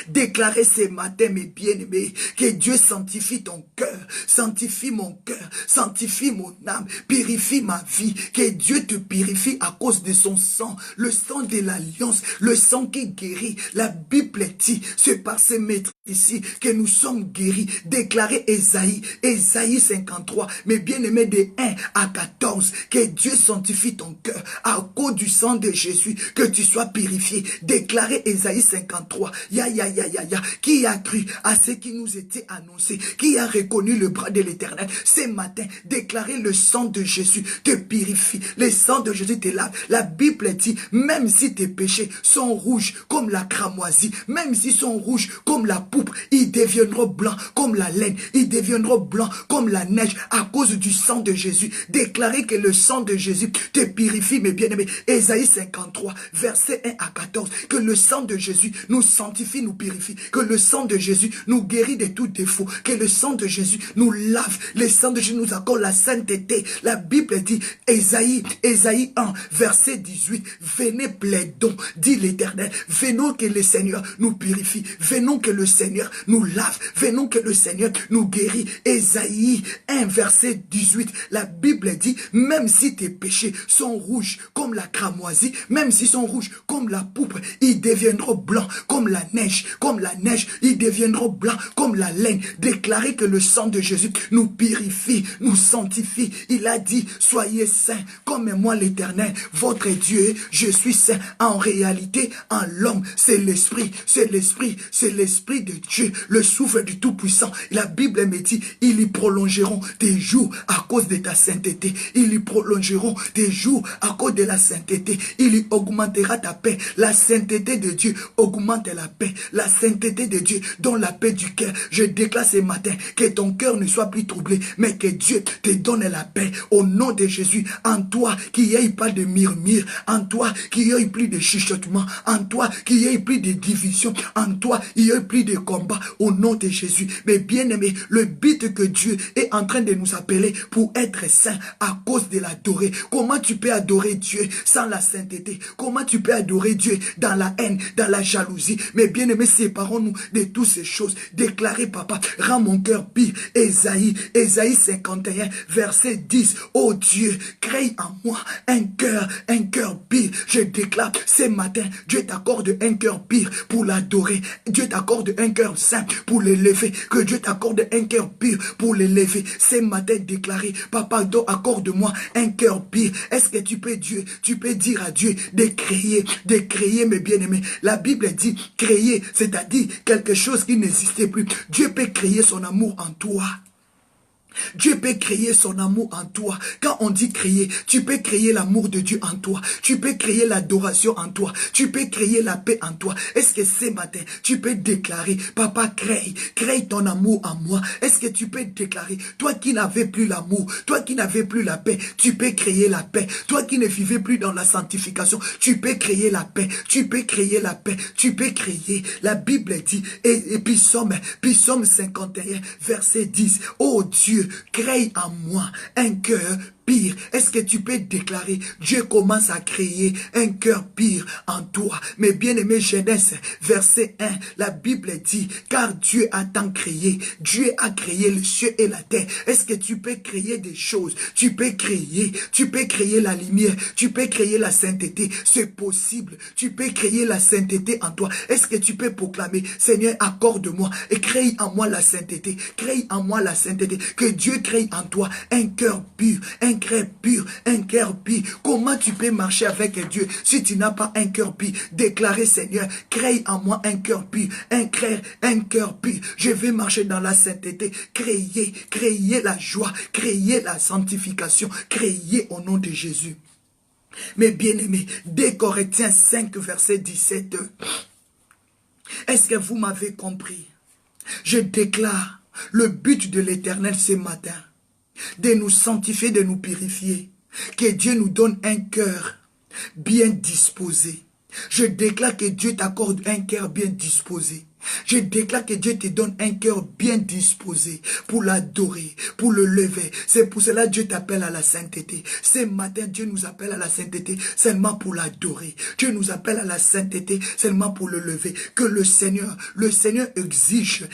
Déclarez ce matin, mes bien-aimés, que Dieu sanctifie ton cœur, sanctifie mon cœur, sanctifie mon âme, purifie ma vie, que Dieu te purifie à cause de son sang, le sang de l'alliance, le sang qui guérit. La Bible dit, c'est par ces maîtres ici que nous sommes guéris. Déclarez Ésaïe 53, mes bien-aimés, de 1 à 14, que Dieu sanctifie ton cœur à cause du sang de Jésus, que tu sois purifié. Déclarez Ésaïe 53, qui a cru à ce qui nous était annoncé, qui a reconnu le bras de l'Éternel. Ce matin, déclarez le sang de Jésus te purifie, le sang de Jésus te lave. La Bible dit, même si tes péchés sont rouges comme la cramoisie, même s'ils sont rouges comme la pourpre, ils deviendront blancs comme la laine, ils deviendront blancs comme la neige à cause du sang de Jésus. Déclarez que le sang de Jésus te purifie, mes bien-aimés. Ésaïe 53, versets 1 à 14, que le sang de Jésus nous sanctifie, nous purifie, que le sang de Jésus nous guérit de tout défaut, que le sang de Jésus nous lave, le sang de Jésus nous accorde la sainteté. La Bible dit, Ésaïe 1, verset 18, venez plaidons, dit l'Éternel, venons que le Seigneur nous purifie, venons que le Seigneur nous lave, venons que le Seigneur nous guérit. Ésaïe 1, verset 18, la Bible dit, même si tes péchés sont rouges comme la cramoisie, même s'ils sont rouges comme la pourpre, ils deviendront blancs comme la neige, ils deviendront blancs comme la laine. Déclarez que le sang de Jésus nous purifie, nous sanctifie. Il a dit, soyez saints comme moi l'Éternel, votre Dieu, je suis saint. En réalité, en l'homme, c'est l'esprit de Dieu, le souffle du Tout-Puissant. La Bible me dit, ils y prolongeront tes jours à cause de ta sainteté. Ils y prolongeront tes jours à cause de la sainteté. Il y augmentera ta paix. La sainteté de Dieu augmente la paix. La sainteté de Dieu donne la paix du cœur. Je déclare ce matin que ton cœur ne soit plus troublé, mais que Dieu te donne la paix. Au nom de Jésus, en toi qu'il n'y ait pas de murmure, en toi qu'il n'y ait plus de chuchotement, en toi qu'il n'y ait plus de division, en toi il n'y ait plus de combat. Au nom de Jésus, mais bien aimé, le but que Dieu est en train de nous appeler pour être saint à cause de l'adorer. Comment tu peux adorer Dieu sans la sainteté? Comment tu peux adorer Dieu dans la haine, dans la jalousie? Mais bien aimé, séparons-nous de toutes ces choses. Déclarez, papa, rends mon cœur pur. Ésaïe 51, verset 10. Oh Dieu, crée en moi un cœur pur. Je déclare ce matin, Dieu t'accorde un cœur pur pour l'adorer. Dieu t'accorde un cœur saint pour l'élever. Que Dieu t'accorde un cœur pur pour l'élever. Ce matin, déclarez, papa, accorde-moi un cœur pur. Est-ce que tu peux dire à Dieu de créer, mes bien-aimés? La Bible dit créer, c'est-à-dire quelque chose qui n'existait plus. Dieu peut créer son amour en toi. Dieu peut créer son amour en toi. Quand on dit créer, tu peux créer l'amour de Dieu en toi. Tu peux créer l'adoration en toi. Tu peux créer la paix en toi. Est-ce que ce matin, tu peux déclarer, papa, crée ton amour en moi? Est-ce que tu peux déclarer, toi qui n'avais plus l'amour, toi qui n'avais plus la paix, tu peux créer la paix. Toi qui ne vivais plus dans la sanctification, tu peux créer la paix. Tu peux créer la paix. Tu peux créer. La Bible dit, et puis Psaume 51, verset 10. Oh Dieu, crée en moi un cœur pur. Est-ce que tu peux déclarer, Dieu commence à créer un cœur pur en toi. Mes bien-aimés, Genèse, verset 1, la Bible dit, car Dieu a tant créé. Dieu a créé le ciel et la terre. Est-ce que tu peux créer des choses? Tu peux créer la lumière, tu peux créer la sainteté. C'est possible. Tu peux créer la sainteté en toi. Est-ce que tu peux proclamer, Seigneur, accorde-moi et crée en moi la sainteté. Crée en moi la sainteté. Que Dieu crée en toi un cœur pur, un cœur pur, un cœur pur. Comment tu peux marcher avec Dieu si tu n'as pas un cœur pur? Déclarez, Seigneur, crée en moi un cœur pur, un cœur pur. Je vais marcher dans la sainteté. Créer la joie, créer la sanctification, créer au nom de Jésus. Mes bien-aimés, 2 Corinthiens 5, verset 17. Est-ce que vous m'avez compris? Je déclare le but de l'Éternel ce matin, de nous sanctifier, de nous purifier. Que Dieu nous donne un cœur bien disposé. Je déclare que Dieu t'accorde un cœur bien disposé. Je déclare que Dieu te donne un cœur bien disposé pour l'adorer, pour le lever. C'est pour cela que Dieu t'appelle à la sainteté. Ce matin, Dieu nous appelle à la sainteté seulement pour l'adorer. Dieu nous appelle à la sainteté seulement pour le lever. Que le Seigneur exige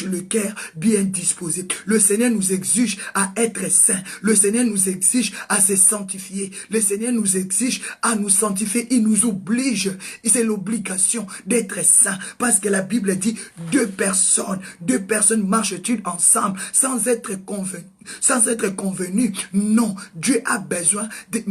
le cœur bien disposé. Le Seigneur nous exige à être saint. Le Seigneur nous exige à se sanctifier. Le Seigneur nous exige à nous sanctifier. Il nous oblige. Et c'est l'obligation d'être saint. Parce que la Bible dit, deux personnes marchent-ils ensemble sans être convenus. Non, Dieu a besoin de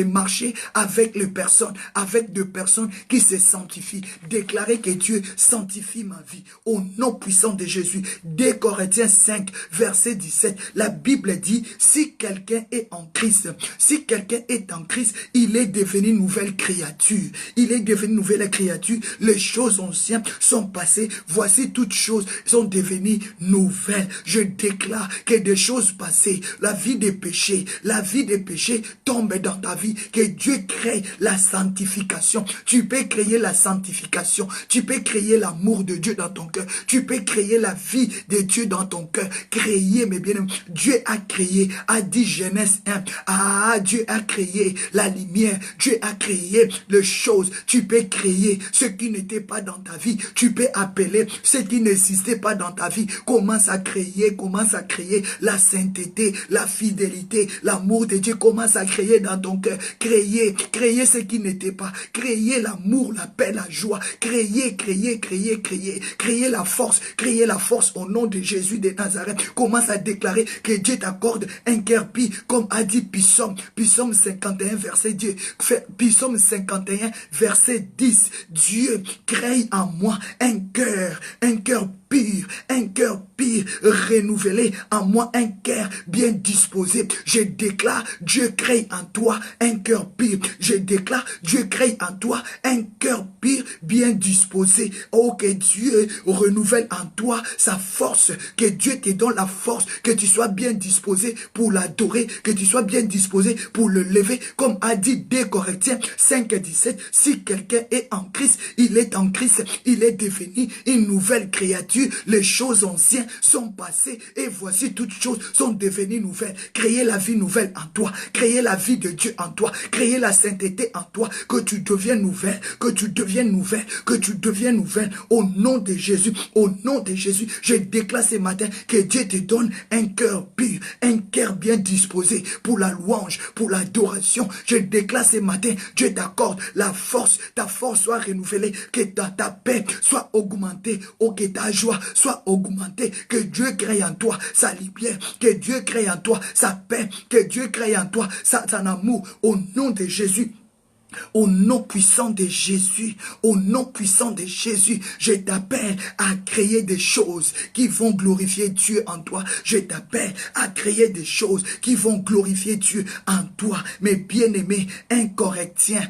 marcher avec les personnes, avec deux personnes qui se sanctifient. Déclarer que Dieu sanctifie ma vie au nom puissant de Jésus. 2 Corinthiens 5, verset 17, la Bible dit, si quelqu'un est en Christ, il est devenu nouvelle créature. Il est devenu nouvelle créature. Les choses anciennes sont passées. Voici toutes choses sont devenues nouvelles. Je déclare que des choses passées, la vie des péchés tombe dans ta vie. Que Dieu crée la sanctification. Tu peux créer la sanctification. Tu peux créer l'amour de Dieu dans ton cœur. Tu peux créer la vie de Dieu dans ton cœur. Créer, mes bien-aimés. Dieu a créé, a dit Genèse 1. Ah, Dieu a créé la lumière. Dieu a créé les choses. Tu peux créer ce qui n'était pas dans ta vie. Tu peux appeler ce qui n'existait pas dans ta vie. Commence à créer la sainteté, la fidélité, l'amour de Dieu. Commence à créer dans ton cœur. Créer ce qui n'était pas. Créer l'amour, la paix, la joie. Créer la force au nom de Jésus de Nazareth. Commence à déclarer que Dieu t'accorde un cœur pur, comme a dit Psaume 51, verset 10. Psaume 51, verset 10. Dieu crée en moi un cœur pur, renouvelé en moi, un cœur bien disposé. Je déclare, Dieu crée en toi un cœur pur. Je déclare, Dieu crée en toi un cœur pur, bien disposé. Oh, que Dieu renouvelle en toi sa force, que Dieu te donne la force, que tu sois bien disposé pour l'adorer, que tu sois bien disposé pour le lever, comme a dit 2 Corinthiens 5, 17, si quelqu'un est en Christ, il est devenu une nouvelle créature. Les choses anciennes sont passées et voici toutes choses sont devenues nouvelles. Créez la vie nouvelle en toi. Créez la vie de Dieu en toi. Créez la sainteté en toi. Que tu deviennes nouvelle. Au nom de Jésus. Au nom de Jésus. Je déclare ce matin que Dieu te donne un cœur pur. Un cœur bien disposé pour la louange, pour l'adoration. Je déclare ce matin, Dieu t'accorde la force. Ta force soit renouvelée. Que ta paix soit augmentée. Oh, que ta joie soit augmentée, que Dieu crée en toi sa lumière, que Dieu crée en toi sa paix, que Dieu crée en toi son amour, au nom de Jésus. Au nom puissant de Jésus, je t'appelle à créer des choses qui vont glorifier Dieu en toi. Je t'appelle à créer des choses qui vont glorifier Dieu en toi. Mes bien-aimés, 1 Corinthiens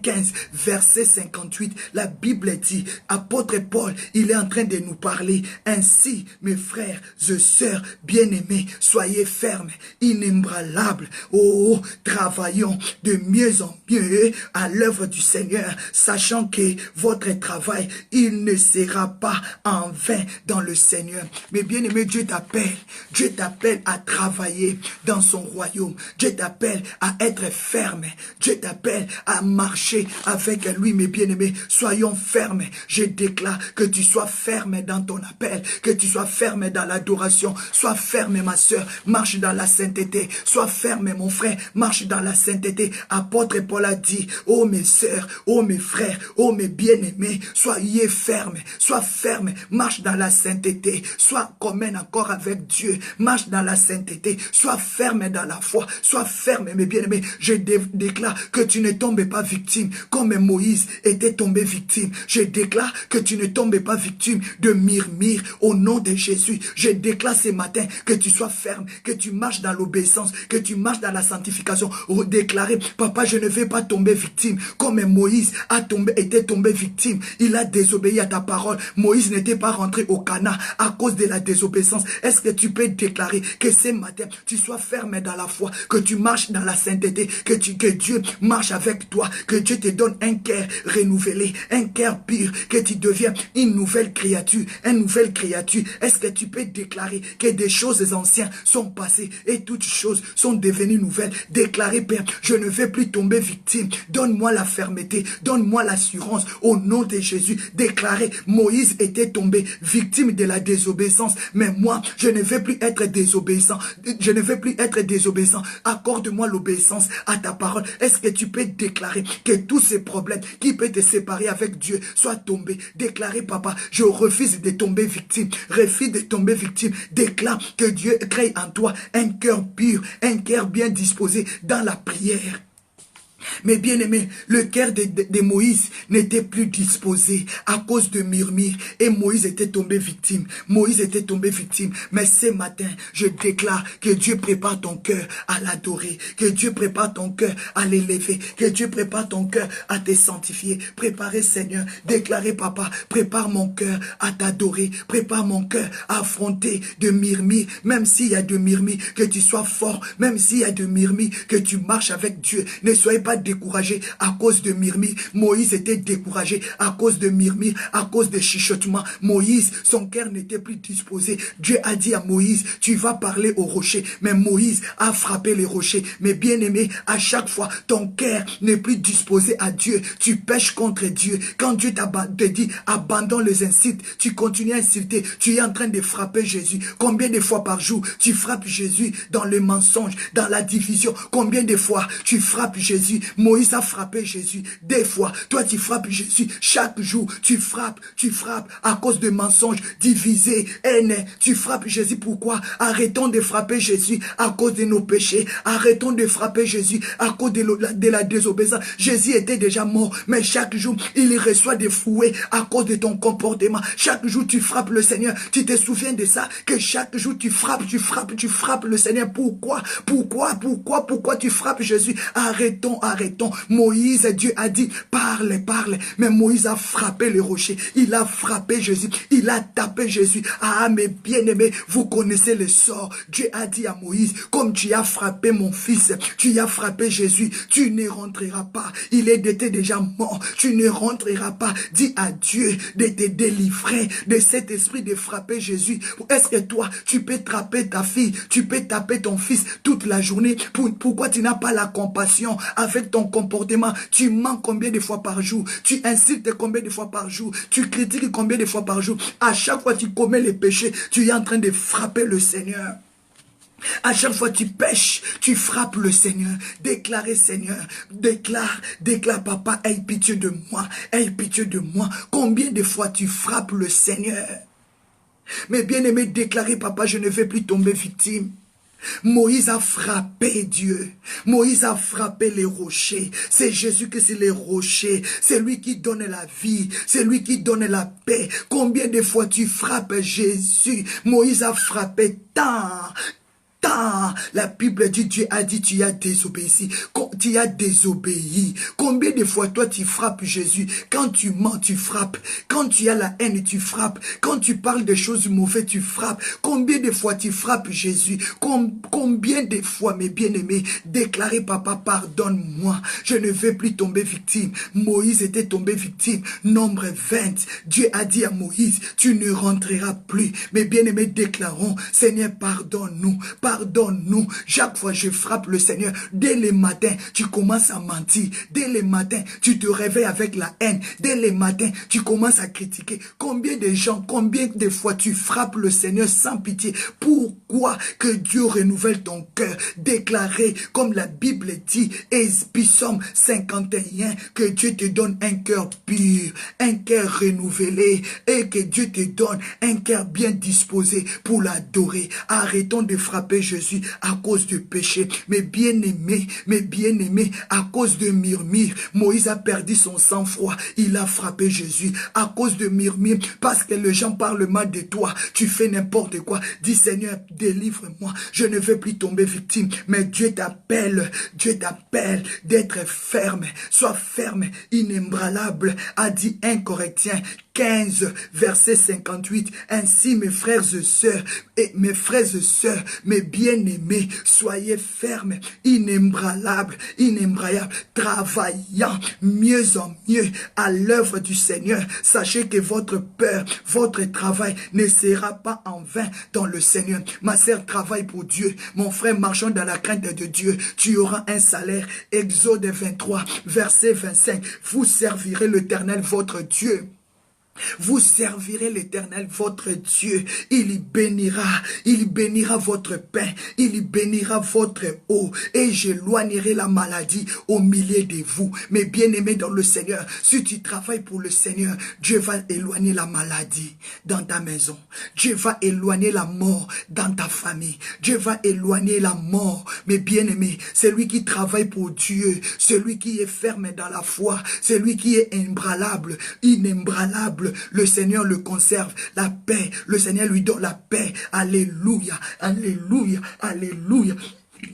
15, verset 58, la Bible dit, apôtre Paul, il est en train de nous parler. Ainsi, mes frères et sœurs bien-aimés, soyez fermes, inébranlables. Oh, travaillons allons de mieux en mieux à l'œuvre du Seigneur, sachant que votre travail, il ne sera pas en vain dans le Seigneur. Mais bien aimé, Dieu t'appelle à travailler dans son royaume. Dieu t'appelle à être ferme. Dieu t'appelle à marcher avec lui, mes bien-aimés. Soyons fermes. Je déclare que tu sois ferme dans ton appel, que tu sois ferme dans l'adoration. Sois ferme, ma soeur, marche dans la sainteté. Sois ferme, mon frère, marche dans la sainteté. Apôtre Paul a dit, oh mes sœurs, oh mes frères, oh mes bien-aimés, soyez fermes, sois ferme, marche dans la sainteté, sois commun accord avec Dieu, marche dans la sainteté, sois ferme dans la foi, sois ferme, mes bien-aimés. Je déclare que tu ne tombes pas victime, comme Moïse était tombé victime. Je déclare que tu ne tombes pas victime de murmure au nom de Jésus. Je déclare ce matin que tu sois ferme, que tu marches dans l'obéissance, que tu marches dans la sanctification. Déclarer, papa, je ne vais pas tomber victime, comme Moïse était tombé victime. Il a désobéi à ta parole. Moïse n'était pas rentré au Canaan à cause de la désobéissance. Est-ce que tu peux déclarer que ce matin, tu sois ferme dans la foi, que tu marches dans la sainteté, que Dieu marche avec toi, que Dieu te donne un cœur renouvelé, un cœur pur, que tu deviens une nouvelle créature, une nouvelle créature. Est-ce que tu peux déclarer que des choses anciennes sont passées et toutes choses sont devenues nouvelles? Déclarer, Père, je ne vais plus tomber victime. Donne-moi la fermeté, donne-moi l'assurance au nom de Jésus. Déclarer, Moïse était tombé victime de la désobéissance, mais moi, je ne vais plus être désobéissant. Je ne vais plus être désobéissant. Accorde-moi l'obéissance à ta parole. Est-ce que tu peux déclarer que tous ces problèmes qui peuvent te séparer avec Dieu soient tombés? Déclarer, papa, je refuse de tomber victime. Refuse de tomber victime. Déclare que Dieu crée en toi un cœur pur, un cœur bien disposé dans la prière. Mais bien aimé, le cœur de Moïse n'était plus disposé à cause de murmures et Moïse était tombé victime. Moïse était tombé victime. Mais ce matin, je déclare que Dieu prépare ton cœur à l'adorer, que Dieu prépare ton cœur à l'élever, que Dieu prépare ton cœur à te sanctifier. Préparez, Seigneur, déclarez, papa, prépare mon cœur à t'adorer, prépare mon cœur à affronter de murmures, même s'il y a de murmures, que tu sois fort, même s'il y a de murmures, que tu marches avec Dieu. Ne soyez pas découragé à cause de murmures. Moïse était découragé à cause de murmures, à cause de chuchotements. Moïse, son cœur n'était plus disposé. Dieu a dit à Moïse, tu vas parler au rocher. Mais Moïse a frappé les rochers. Mais bien aimé, à chaque fois, ton cœur n'est plus disposé à Dieu. Tu pèches contre Dieu. Quand Dieu te dit, abandonne les insultes, tu continues à insulter. Tu es en train de frapper Jésus. Combien de fois par jour tu frappes Jésus dans le mensonge, dans la division? Combien de fois tu frappes Jésus? Moïse a frappé Jésus 2 fois. Toi, tu frappes Jésus chaque jour. Tu frappes à cause de mensonges, divisés, haine. Tu frappes Jésus. Pourquoi? Arrêtons de frapper Jésus à cause de nos péchés. Arrêtons de frapper Jésus à cause de la désobéissance. Jésus était déjà mort, mais chaque jour, il reçoit des fouets à cause de ton comportement. Chaque jour, tu frappes le Seigneur. Tu te souviens de ça? Que chaque jour, tu frappes le Seigneur. Pourquoi tu frappes Jésus? Arrêtons. Moïse, Dieu a dit, parle. Mais Moïse a frappé le rocher. Il a frappé Jésus. Il a tapé Jésus. Ah, mes bien-aimés, vous connaissez le sort. Dieu a dit à Moïse, comme tu as frappé mon fils, tu as frappé Jésus, tu ne rentreras pas. Il était déjà mort. Tu ne rentreras pas. Dis à Dieu de te délivrer de cet esprit de frapper Jésus. Est-ce que toi, tu peux frapper ta fille, tu peux taper ton fils toute la journée? Pourquoi tu n'as pas la compassion avec ton comportement? Tu mens combien de fois par jour? Tu insultes combien de fois par jour? Tu critiques combien de fois par jour? À chaque fois tu commets les péchés, tu es en train de frapper le Seigneur. À chaque fois tu pêches, tu frappes le Seigneur. Déclarez, Seigneur, déclare, papa, aie pitié de moi, aie pitié de moi. Combien de fois tu frappes le Seigneur? Mais bien aimé, déclarez, papa, je ne vais plus tomber victime. Moïse a frappé Dieu. Moïse a frappé les rochers. C'est Jésus que c'est les rochers. C'est lui qui donne la vie. C'est lui qui donne la paix. Combien de fois tu frappes Jésus? Moïse a frappé tant Quand la Bible dit, Dieu a dit, tu as désobéi. Tu as désobéi. Combien de fois toi tu frappes Jésus? Quand tu mens, tu frappes. Quand tu as la haine, tu frappes. Quand tu parles de choses mauvaises, tu frappes. Combien de fois tu frappes Jésus? Combien de fois, mes bien-aimés, déclarez, papa, pardonne-moi. Je ne veux plus tomber victime. Moïse était tombé victime. Nombre 20. Dieu a dit à Moïse, tu ne rentreras plus. Mes bien-aimés, déclarons, Seigneur, pardonne-nous. Pardonne-nous. Chaque fois je frappe le Seigneur, dès le matin, tu commences à mentir. Dès le matin, tu te réveilles avec la haine. Dès le matin, tu commences à critiquer. Combien de gens, combien de fois tu frappes le Seigneur sans pitié? Pourquoi que Dieu renouvelle ton cœur? Déclarez, comme la Bible dit, et Psaume 51, que Dieu te donne un cœur pur, un cœur renouvelé, et que Dieu te donne un cœur bien disposé pour l'adorer. Arrêtons de frapper Jésus à cause du péché. Mes bien-aimés, à cause de murmures, Moïse a perdu son sang-froid. Il a frappé Jésus à cause de murmures, parce que les gens parlent mal de toi. Tu fais n'importe quoi. Dis, Seigneur, délivre-moi. Je ne veux plus tomber victime. Mais Dieu t'appelle d'être ferme. Sois ferme, inébranlable, a dit 1 Corinthiens 15, verset 58. Ainsi, mes frères et sœurs, mes bien-aimés, soyez fermes, inébranlables, travaillant mieux en mieux à l'œuvre du Seigneur. Sachez que votre peur, votre travail ne sera pas en vain dans le Seigneur. Ma sœur, travaille pour Dieu. Mon frère, marchons dans la crainte de Dieu. Tu auras un salaire. Exode 23, verset 25. Vous servirez l'Éternel, votre Dieu. Vous servirez l'Éternel, votre Dieu. Il bénira votre pain, il bénira votre eau, et j'éloignerai la maladie au milieu de vous. Mes bien-aimés dans le Seigneur, si tu travailles pour le Seigneur, Dieu va éloigner la maladie dans ta maison. Dieu va éloigner la mort dans ta famille. Dieu va éloigner la mort. Mes bien-aimés, celui qui travaille pour Dieu, celui qui est ferme dans la foi, celui qui est inébranlable, le Seigneur le conserve, la paix, le Seigneur lui donne la paix. Alléluia, alléluia, alléluia.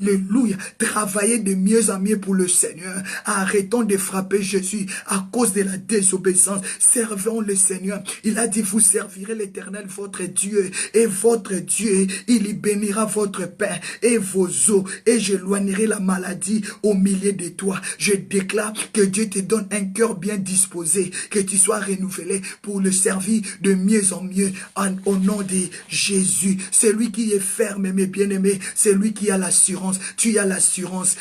Alléluia. Travaillez de mieux en mieux pour le Seigneur. Arrêtons de frapper Jésus à cause de la désobéissance. Servons le Seigneur. Il a dit, vous servirez l'Éternel, votre Dieu. Et votre Dieu, il bénira votre pain et vos eaux. Et j'éloignerai la maladie au milieu de toi. Je déclare que Dieu te donne un cœur bien disposé. Que tu sois renouvelé pour le servir de mieux en mieux. Au nom de Jésus. Celui qui est ferme, mes bien-aimés. Celui qui a l'assurance. Tu as l'assurance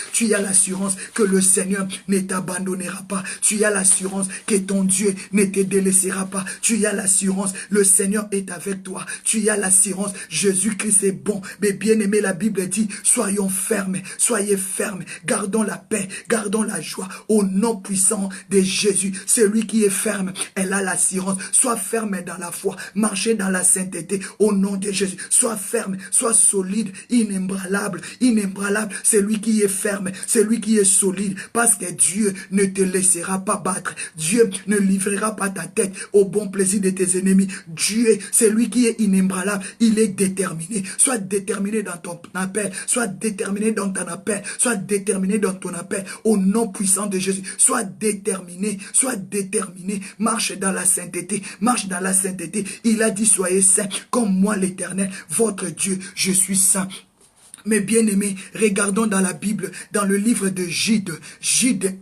que le Seigneur ne t'abandonnera pas. Tu as l'assurance que ton Dieu ne te délaissera pas. Tu as l'assurance, le Seigneur est avec toi. Tu as l'assurance, Jésus-Christ est bon. Mais bien aimé, la Bible dit, soyons fermes, soyez fermes, gardons la paix, gardons la joie au nom puissant de Jésus. Celui qui est ferme, elle a l'assurance. Sois ferme dans la foi, marchez dans la sainteté au nom de Jésus. Sois ferme, sois solide, inébranlable, celui qui est ferme, celui qui est solide, parce que Dieu ne te laissera pas battre. Dieu ne livrera pas ta tête au bon plaisir de tes ennemis. Dieu, celui qui est inébranlable, il est déterminé. Sois déterminé dans ton appel, sois déterminé dans ton appel, sois déterminé dans ton appel, au nom puissant de Jésus. Sois déterminé, marche dans la sainteté, marche dans la sainteté. Il a dit, soyez saints, comme moi l'Éternel, votre Dieu, je suis saint. Mes bien-aimés, regardons dans la Bible, dans le livre de Jude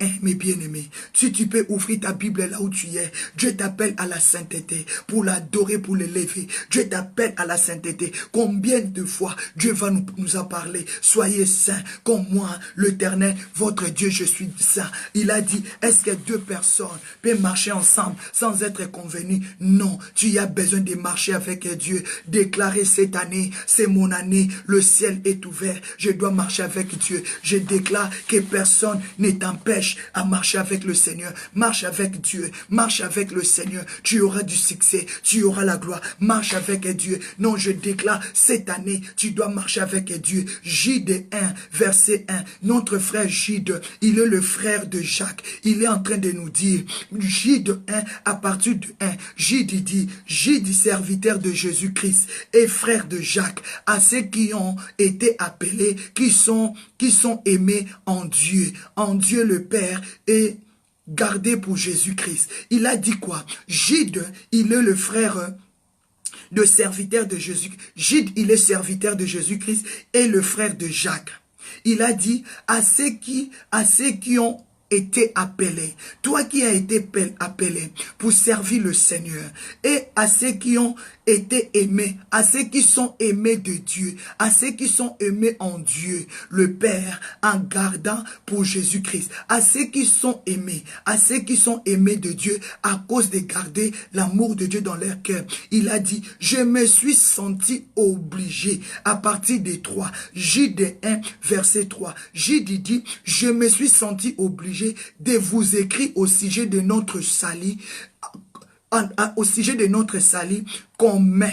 1, mes bien-aimés. Si tu peux ouvrir ta Bible là où tu es, Dieu t'appelle à la sainteté, pour l'adorer, pour l'élever. Dieu t'appelle à la sainteté. Combien de fois Dieu va nous en parler? Soyez saints, comme moi, l'Éternel, votre Dieu, je suis saint. Il a dit, est-ce que deux personnes peuvent marcher ensemble sans être convenues? Non, tu as besoin de marcher avec Dieu. Déclarer cette année, c'est mon année, le ciel est ouvert. Je dois marcher avec Dieu. Je déclare que personne ne t'empêche à marcher avec le Seigneur. Marche avec Dieu. Marche avec le Seigneur. Tu auras du succès. Tu auras la gloire. Marche avec Dieu. Non, je déclare cette année, tu dois marcher avec Dieu. Jude 1, verset 1. Notre frère Jude, il est le frère de Jacques. Il est en train de nous dire, Jude 1, à partir de 1, Jude dit, Jude, serviteur de Jésus-Christ et frère de Jacques, à ceux qui ont été appelés, qui sont aimés en Dieu le Père et gardés pour Jésus-Christ. Il a dit quoi? Jude, il est le frère de serviteur de Jésus. Jude, il est serviteur de Jésus-Christ et le frère de Jacques. Il a dit à ceux qui ont été appelés, toi qui as été appelé pour servir le Seigneur, et à ceux qui ont été aimés, à ceux qui sont aimés de Dieu, à ceux qui sont aimés en Dieu, le Père, en gardant pour Jésus-Christ, à ceux qui sont aimés de Dieu, à cause de garder l'amour de Dieu dans leur cœur. Il a dit, je me suis senti obligé, à partir des 3, Jude 1, verset 3, Jude dit, je me suis senti obligé de vous écrire au sujet de notre salut, commun,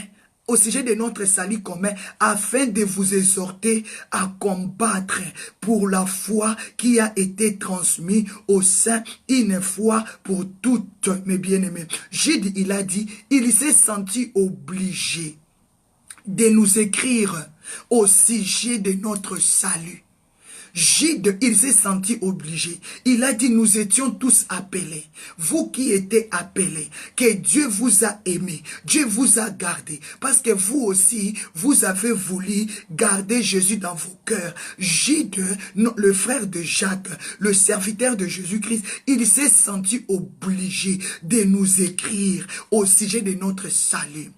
afin de vous exhorter à combattre pour la foi qui a été transmise au sein une fois pour toutes, mes bien-aimés. Jude, il a dit, il s'est senti obligé de nous écrire au sujet de notre salut. Jude, il s'est senti obligé. Il a dit, nous étions tous appelés. Vous qui étiez appelés, que Dieu vous a aimés, Dieu vous a gardés. Parce que vous aussi, vous avez voulu garder Jésus dans vos cœurs. Jude, le frère de Jacques, le serviteur de Jésus-Christ, il s'est senti obligé de nous écrire au sujet de notre salut.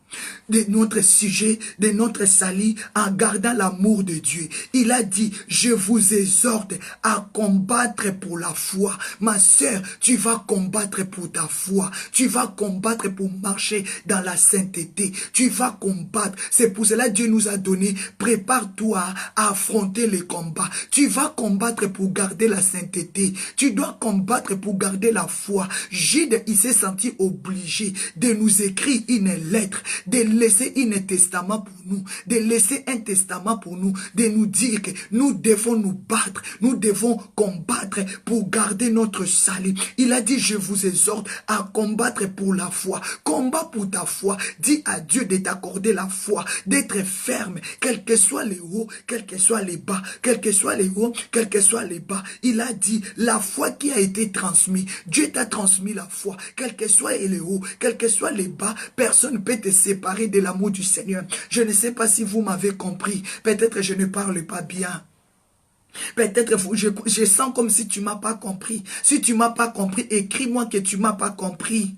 De notre salut, en gardant l'amour de Dieu. Il a dit, je vous exhorte à combattre pour la foi. Ma sœur, tu vas combattre pour ta foi. Tu vas combattre pour marcher dans la sainteté. Tu vas combattre. C'est pour cela que Dieu nous a donné, prépare-toi à affronter les combats. Tu vas combattre pour garder la sainteté. Tu dois combattre pour garder la foi. Jude, il s'est senti obligé de nous écrire une lettre, de laisser un testament pour nous, de laisser un testament pour nous, de nous dire que nous devons nous battre, nous devons combattre pour garder notre salut. Il a dit, je vous exhorte à combattre pour la foi. Combat pour ta foi. Dis à Dieu de t'accorder la foi, d'être ferme, quels que soient les hauts, quels que soient les bas, quels que soient les hauts, quels que soient les bas. Il a dit, la foi qui a été transmise, Dieu t'a transmis la foi, quels que soient les hauts, quels que soient les bas, personne ne peut te séparer de l'amour du Seigneur. Je ne sais pas si vous m'avez compris. Peut-être je ne parle pas bien. Peut-être je sens comme si tu m'as pas compris. Si tu m'as pas compris, écris-moi que tu m'as pas compris.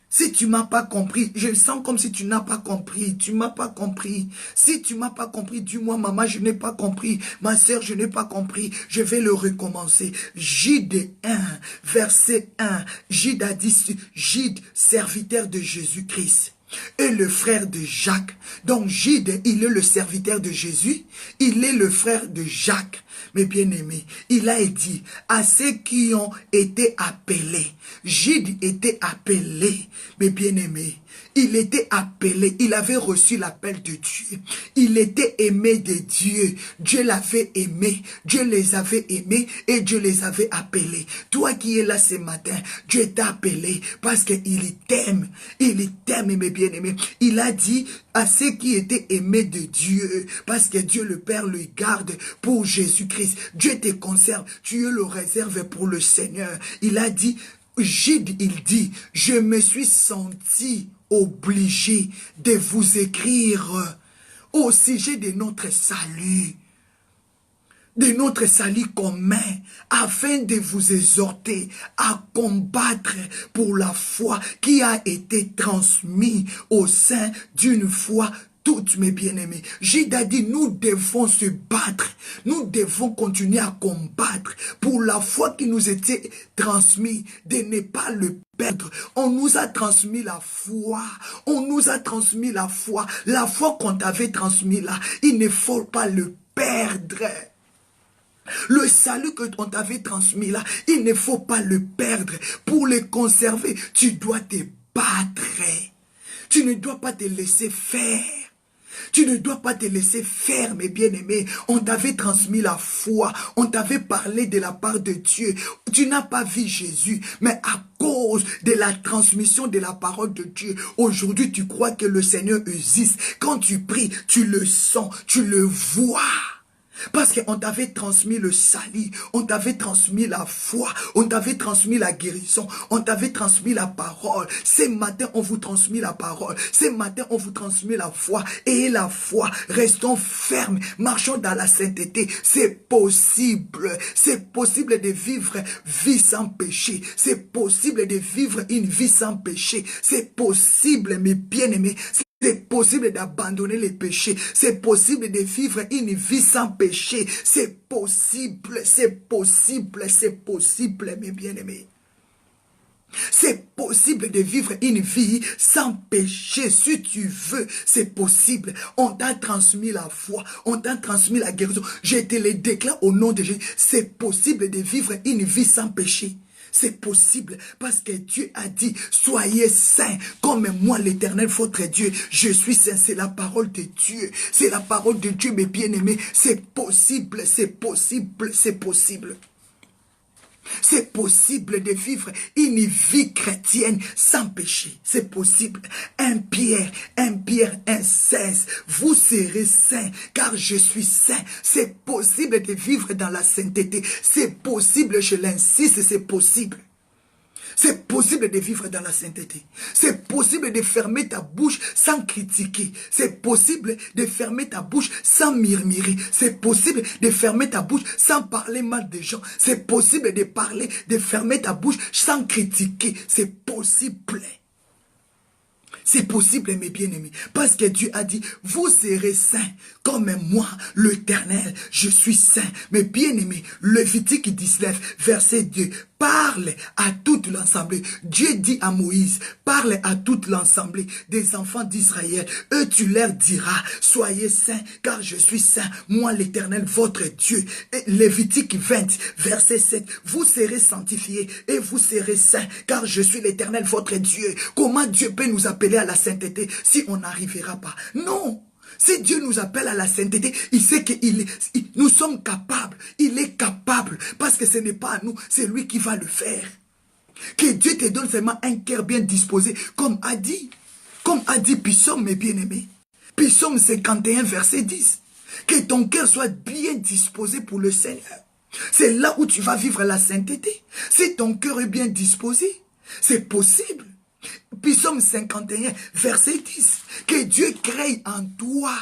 Si tu m'as pas compris, je sens comme si tu n'as pas compris. Tu m'as pas compris. Si tu m'as pas compris, dis-moi, maman, je n'ai pas compris. Ma sœur, je n'ai pas compris. Je vais le recommencer. Jude 1, verset 1. Jude a dit, Jude, serviteur de Jésus-Christ. Et le frère de Jacques. Donc Jude, il est le serviteur de Jésus. Il est le frère de Jacques. Mes bien-aimés, il a dit à ceux qui ont été appelés. Jude était appelé, mes bien-aimés. Il était appelé, il avait reçu l'appel de Dieu. Il était aimé de Dieu. Dieu l'avait aimé, Dieu les avait aimés et Dieu les avait appelés. Toi qui es là ce matin, Dieu t'a appelé parce qu'il t'aime. Il t'aime, mes bien-aimés. Il a dit à ceux qui étaient aimés de Dieu, parce que Dieu le Père le garde pour Jésus-Christ. Dieu te conserve, Dieu le réserve pour le Seigneur. Il a dit, Jude, il dit, je me suis senti obligé de vous écrire au sujet de notre salut commun, afin de vous exhorter à combattre pour la foi qui a été transmise au sein d'une foi toutes, mes bien-aimés. Jude a dit, nous devons se battre, nous devons continuer à combattre pour la foi qui nous était transmise, de ne pas le perdre. On nous a transmis la foi, la foi qu'on t'avait transmise là, il ne faut pas le perdre. Le salut que on t'avait transmis là, il ne faut pas le perdre. Pour le conserver, tu dois te battre. Tu ne dois pas te laisser faire. Tu ne dois pas te laisser faire, mes bien-aimés. On t'avait transmis la foi. On t'avait parlé de la part de Dieu. Tu n'as pas vu Jésus. Mais à cause cause de la transmission de la parole de Dieu. Aujourd'hui, tu crois que le Seigneur existe. Quand tu pries, tu le sens, tu le vois. Parce qu'on t'avait transmis le salut, on t'avait transmis la foi, on t'avait transmis la guérison, on t'avait transmis la parole. Ce matin, on vous transmet la parole. Ce matin, on vous transmet la foi. Et la foi, restons fermes, marchons dans la sainteté. C'est possible de vivre vie sans péché. C'est possible de vivre une vie sans péché. C'est possible, mes bien-aimés. C'est possible d'abandonner les péchés. C'est possible de vivre une vie sans péché. C'est possible, mes bien-aimés. C'est possible de vivre une vie sans péché. Si tu veux, c'est possible. On t'a transmis la foi. On t'a transmis la guérison. Je te le déclare au nom de Jésus. C'est possible de vivre une vie sans péché. C'est possible parce que Dieu a dit, soyez saints comme moi l'Éternel, votre Dieu. Je suis saint, c'est la parole de Dieu. C'est la parole de Dieu, mes bien-aimés. C'est possible, c'est possible, c'est possible. C'est possible de vivre une vie chrétienne sans péché. C'est possible. 1 Pierre 1:16. Vous serez saints car je suis saint. C'est possible de vivre dans la sainteté. C'est possible, je l'insiste, c'est possible. C'est possible de vivre dans la sainteté. C'est possible de fermer ta bouche sans critiquer. C'est possible de fermer ta bouche sans murmurer. C'est possible de fermer ta bouche sans parler mal des gens. C'est possible de fermer ta bouche sans critiquer. C'est possible. C'est possible, mes bien-aimés. Parce que Dieu a dit, vous serez saints comme moi, l'Éternel. Je suis saint. Mes bien-aimés, Lévitique 19, verset 2. Parle à toute l'assemblée. Dieu dit à Moïse, parle à toute l'assemblée des enfants d'Israël. Eux, tu leur diras, soyez saints, car je suis saint, moi l'Éternel, votre Dieu. Et Lévitique 20, verset 7. Vous serez sanctifiés et vous serez saints, car je suis l'Éternel, votre Dieu. Comment Dieu peut nous appeler à la sainteté si on n'arrivera pas? Non! Si Dieu nous appelle à la sainteté, il sait que nous sommes capables. Il est capable. Parce que ce n'est pas à nous, c'est lui qui va le faire. Que Dieu te donne seulement un cœur bien disposé, comme a dit Psaume, mes bien-aimés. Psaume 51, verset 10. Que ton cœur soit bien disposé pour le Seigneur. C'est là où tu vas vivre la sainteté. Si ton cœur est bien disposé, c'est possible. Psaume 51, verset 10. Que Dieu crée en toi.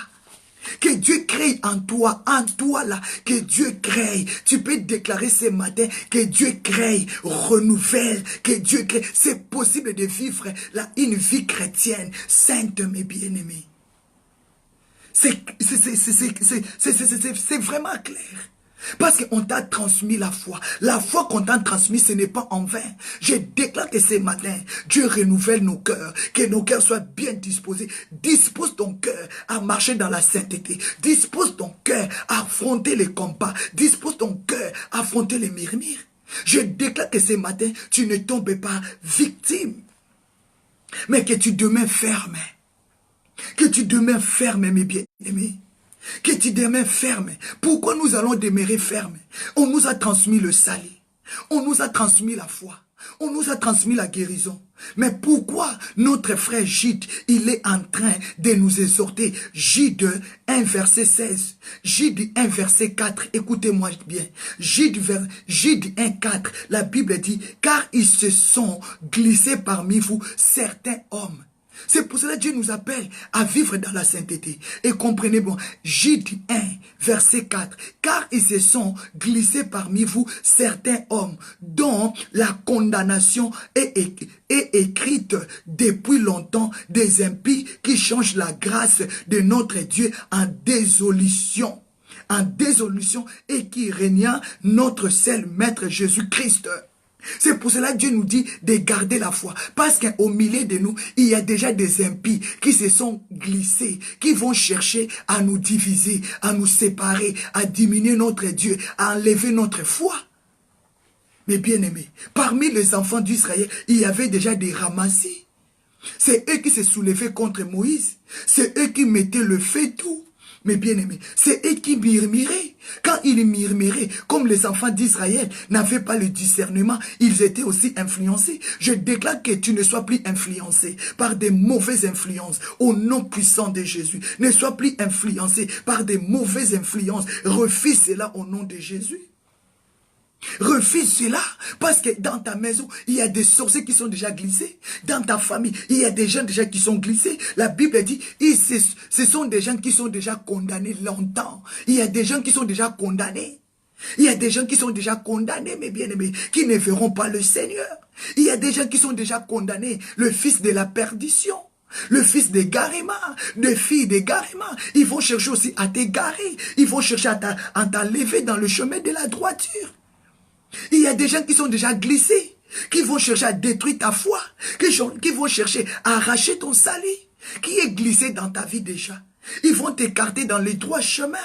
Que Dieu crée en toi là, que Dieu crée. Tu peux déclarer ce matin que Dieu crée, renouvelle, que Dieu crée. C'est possible de vivre là une vie chrétienne sainte, mes bien-aimés. C'est vraiment clair. Parce qu'on t'a transmis la foi. La foi qu'on t'a transmise, ce n'est pas en vain. Je déclare que ce matin, Dieu renouvelle nos cœurs. Que nos cœurs soient bien disposés. Dispose ton cœur à marcher dans la sainteté. Dispose ton cœur à affronter les combats. Dispose ton cœur à affronter les murmures. Je déclare que ce matin, tu ne tombes pas victime. Mais que tu demeures ferme. Que tu demeures ferme, mes bien-aimés. Que tu demeures ferme. Pourquoi nous allons demeurer fermes? On nous a transmis le salut. On nous a transmis la foi. On nous a transmis la guérison. Mais pourquoi notre frère Gide, il est en train de nous exhorter? Gide 1 verset 16. Gide 1 verset 4. Écoutez-moi bien. Gide 1 4. La Bible dit, car ils se sont glissés parmi vous certains hommes. C'est pour cela que Dieu nous appelle à vivre dans la sainteté. Et comprenez bon, Gide 1, verset 4. Car ils se sont glissés parmi vous certains hommes dont la condamnation est écrite depuis longtemps, des impies qui changent la grâce de notre Dieu en dissolution. Et qui régna notre seul Maître Jésus-Christ. C'est pour cela que Dieu nous dit de garder la foi. Parce qu'au milieu de nous, il y a déjà des impies qui se sont glissés, qui vont chercher à nous diviser, à nous séparer, à diminuer notre Dieu, à enlever notre foi. Mais bien aimés, parmi les enfants d'Israël, il y avait déjà des ramassis. C'est eux qui se soulevaient contre Moïse. C'est eux qui mettaient le feu tout. Mes bien-aimés, c'est eux qui murmuraient. Quand ils murmuraient, comme les enfants d'Israël n'avaient pas le discernement, ils étaient aussi influencés. Je déclare que tu ne sois plus influencé par des mauvaises influences au nom puissant de Jésus. Ne sois plus influencé par des mauvaises influences. Refuse cela au nom de Jésus. Refuse cela, parce que dans ta maison, il y a des sorciers qui sont déjà glissés. Dans ta famille, il y a des gens déjà qui sont glissés. La Bible dit, ce sont des gens qui sont déjà condamnés longtemps. Il y a des gens qui sont déjà condamnés. Il y a des gens qui sont déjà condamnés, mes bien-aimés, qui ne verront pas le Seigneur. Il y a des gens qui sont déjà condamnés, le fils de la perdition. Le fils d'égarement, des filles d'égarement, ils vont chercher aussi à t'égarer. Ils vont chercher à t'enlever dans le chemin de la droiture. Il y a des gens qui sont déjà glissés, qui vont chercher à détruire ta foi, qui vont chercher à arracher ton salut, qui est glissé dans ta vie déjà. Ils vont t'écarter dans les droits chemins.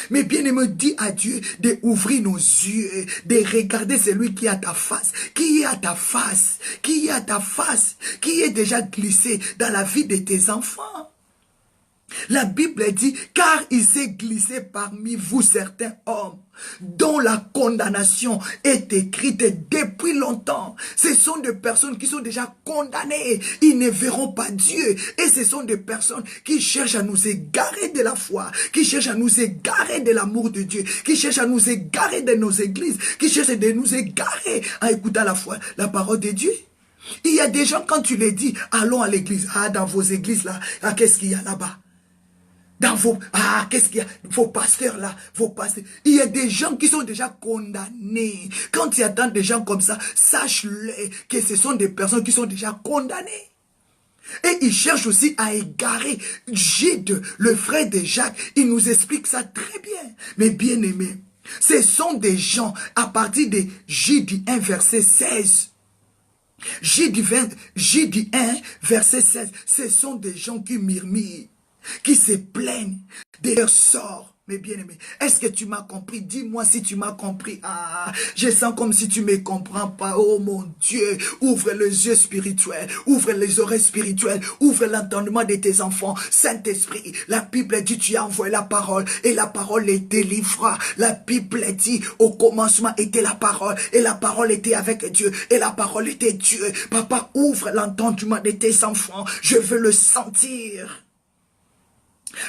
Mais bien-aimé, dis à Dieu d'ouvrir nos yeux, de regarder celui qui est à ta face, qui est à ta face, qui est à ta face, qui est déjà glissé dans la vie de tes enfants. La Bible dit, car il s'est glissé parmi vous certains hommes, dont la condamnation est écrite depuis longtemps. Ce sont des personnes qui sont déjà condamnées. Ils ne verront pas Dieu. Et ce sont des personnes qui cherchent à nous égarer de la foi, qui cherchent à nous égarer de l'amour de Dieu, qui cherchent à nous égarer de nos églises, qui cherchent à nous égarer à écouter la parole de Dieu. Il y a des gens, quand tu les dis, allons à l'église. Ah, dans vos églises là, qu'est-ce qu'il y a là-bas? Dans qu'est-ce qu'il y a? Vos pasteurs là, vos pasteurs. Il y a des gens qui sont déjà condamnés. Quand tu attends des gens comme ça, sache-le que ce sont des personnes qui sont déjà condamnées. Et ils cherchent aussi à égarer Gide, le frère de Jacques. Il nous explique ça très bien. Mais bien aimés, ce sont des gens, à partir de Gide 1, verset 16. Gide 1, verset 16. Ce sont des gens qui murmurent, qui se plaignent de leur sort. Mes bien-aimés, est-ce que tu m'as compris? Dis-moi si tu m'as compris. Ah, je sens comme si tu ne me comprends pas. Oh mon Dieu, ouvre les yeux spirituels, ouvre les oreilles spirituelles, ouvre l'entendement de tes enfants. Saint-Esprit, la Bible dit, tu as envoyé la parole et la parole les délivra. La Bible dit, au commencement était la parole et la parole était avec Dieu et la parole était Dieu. Papa, ouvre l'entendement de tes enfants. Je veux le sentir.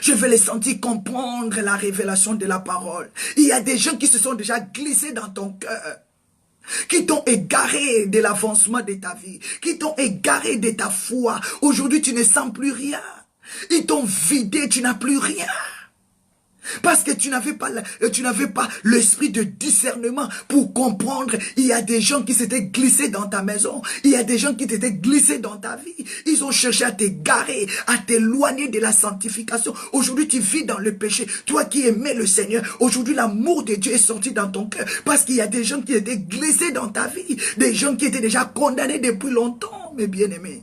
Je veux les sentir comprendre la révélation de la parole. Il y a des gens qui se sont déjà glissés dans ton cœur, qui t'ont égaré de l'avancement de ta vie, qui t'ont égaré de ta foi. Aujourd'hui, tu ne sens plus rien. Ils t'ont vidé, tu n'as plus rien. Parce que tu n'avais pas l'esprit de discernement pour comprendre. Il y a des gens qui s'étaient glissés dans ta maison. Il y a des gens qui t'étaient glissés dans ta vie. Ils ont cherché à t'égarer, à t'éloigner de la sanctification. Aujourd'hui, tu vis dans le péché. Toi qui aimais le Seigneur, aujourd'hui, l'amour de Dieu est sorti dans ton cœur. Parce qu'il y a des gens qui étaient glissés dans ta vie. Des gens qui étaient déjà condamnés depuis longtemps, mes bien-aimés.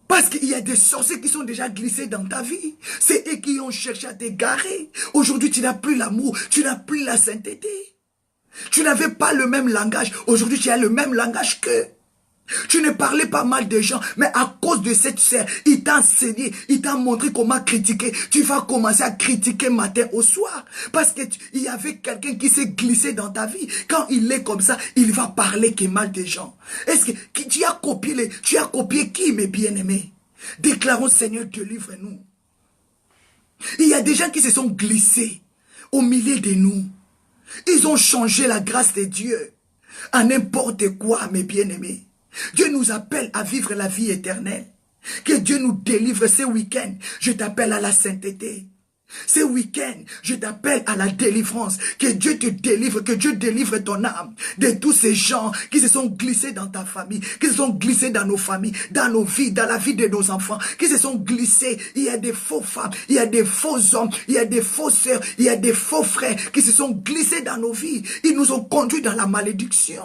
Parce qu'il y a des sorciers qui sont déjà glissés dans ta vie. C'est eux qui ont cherché à t'égarer. Aujourd'hui, tu n'as plus l'amour. Tu n'as plus la sainteté. Tu n'avais pas le même langage. Aujourd'hui, tu as le même langage qu'eux. Tu ne parlais pas mal de gens, mais à cause de cette sœur, il t'a enseigné, il t'a montré comment critiquer. Tu vas commencer à critiquer matin au soir. Parce qu'il y avait quelqu'un qui s'est glissé dans ta vie. Quand il est comme ça, il va parler que mal des gens. Est-ce que tu as copié qui, mes bien-aimés? Déclarons, Seigneur, délivre-nous. Il y a des gens qui se sont glissés au milieu de nous. Ils ont changé la grâce de Dieu à n'importe quoi, mes bien-aimés. Dieu nous appelle à vivre la vie éternelle. Que Dieu nous délivre ce week-end. Je t'appelle à la sainteté. Ce week-end, je t'appelle à la délivrance. Que Dieu te délivre, que Dieu délivre ton âme de tous ces gens qui se sont glissés dans ta famille, qui se sont glissés dans nos familles, dans nos vies, dans la vie de nos enfants, qui se sont glissés. Il y a des faux femmes, il y a des faux hommes, il y a des faux sœurs, il y a des faux frères qui se sont glissés dans nos vies. Ils nous ont conduits dans la malédiction.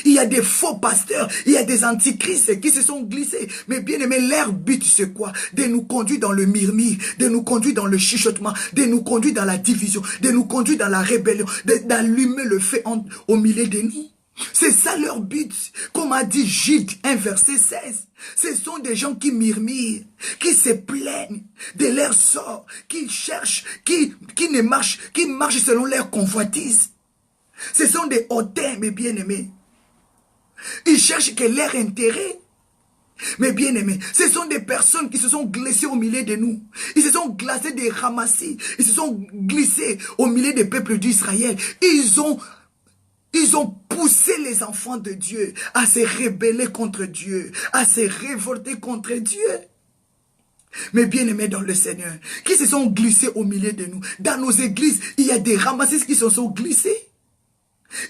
Il y a des faux pasteurs, il y a des antichrists qui se sont glissés. Mais bien aimé, leur but c'est quoi? De nous conduire dans le murmure, de nous conduire dans le chuchotement, de nous conduire dans la division, de nous conduire dans la rébellion, d'allumer le feu au milieu de nous. C'est ça leur but. Comme a dit Jude 1 verset 16. Ce sont des gens qui murmurent, qui se plaignent de leur sort, qui cherchent, qui marchent selon leur convoitise. Ce sont des hautains, mes bien-aimés. Ils cherchent que leur intérêt. Mes bien-aimés, ce sont des personnes qui se sont glissées au milieu de nous. Ils se sont glacés des ramassis. Ils se sont glissés au milieu des peuples d'Israël. Ils ont poussé les enfants de Dieu à se rebeller contre Dieu, à se révolter contre Dieu. Mes bien-aimés dans le Seigneur, qui se sont glissés au milieu de nous. Dans nos églises, il y a des ramassis qui se sont glissés.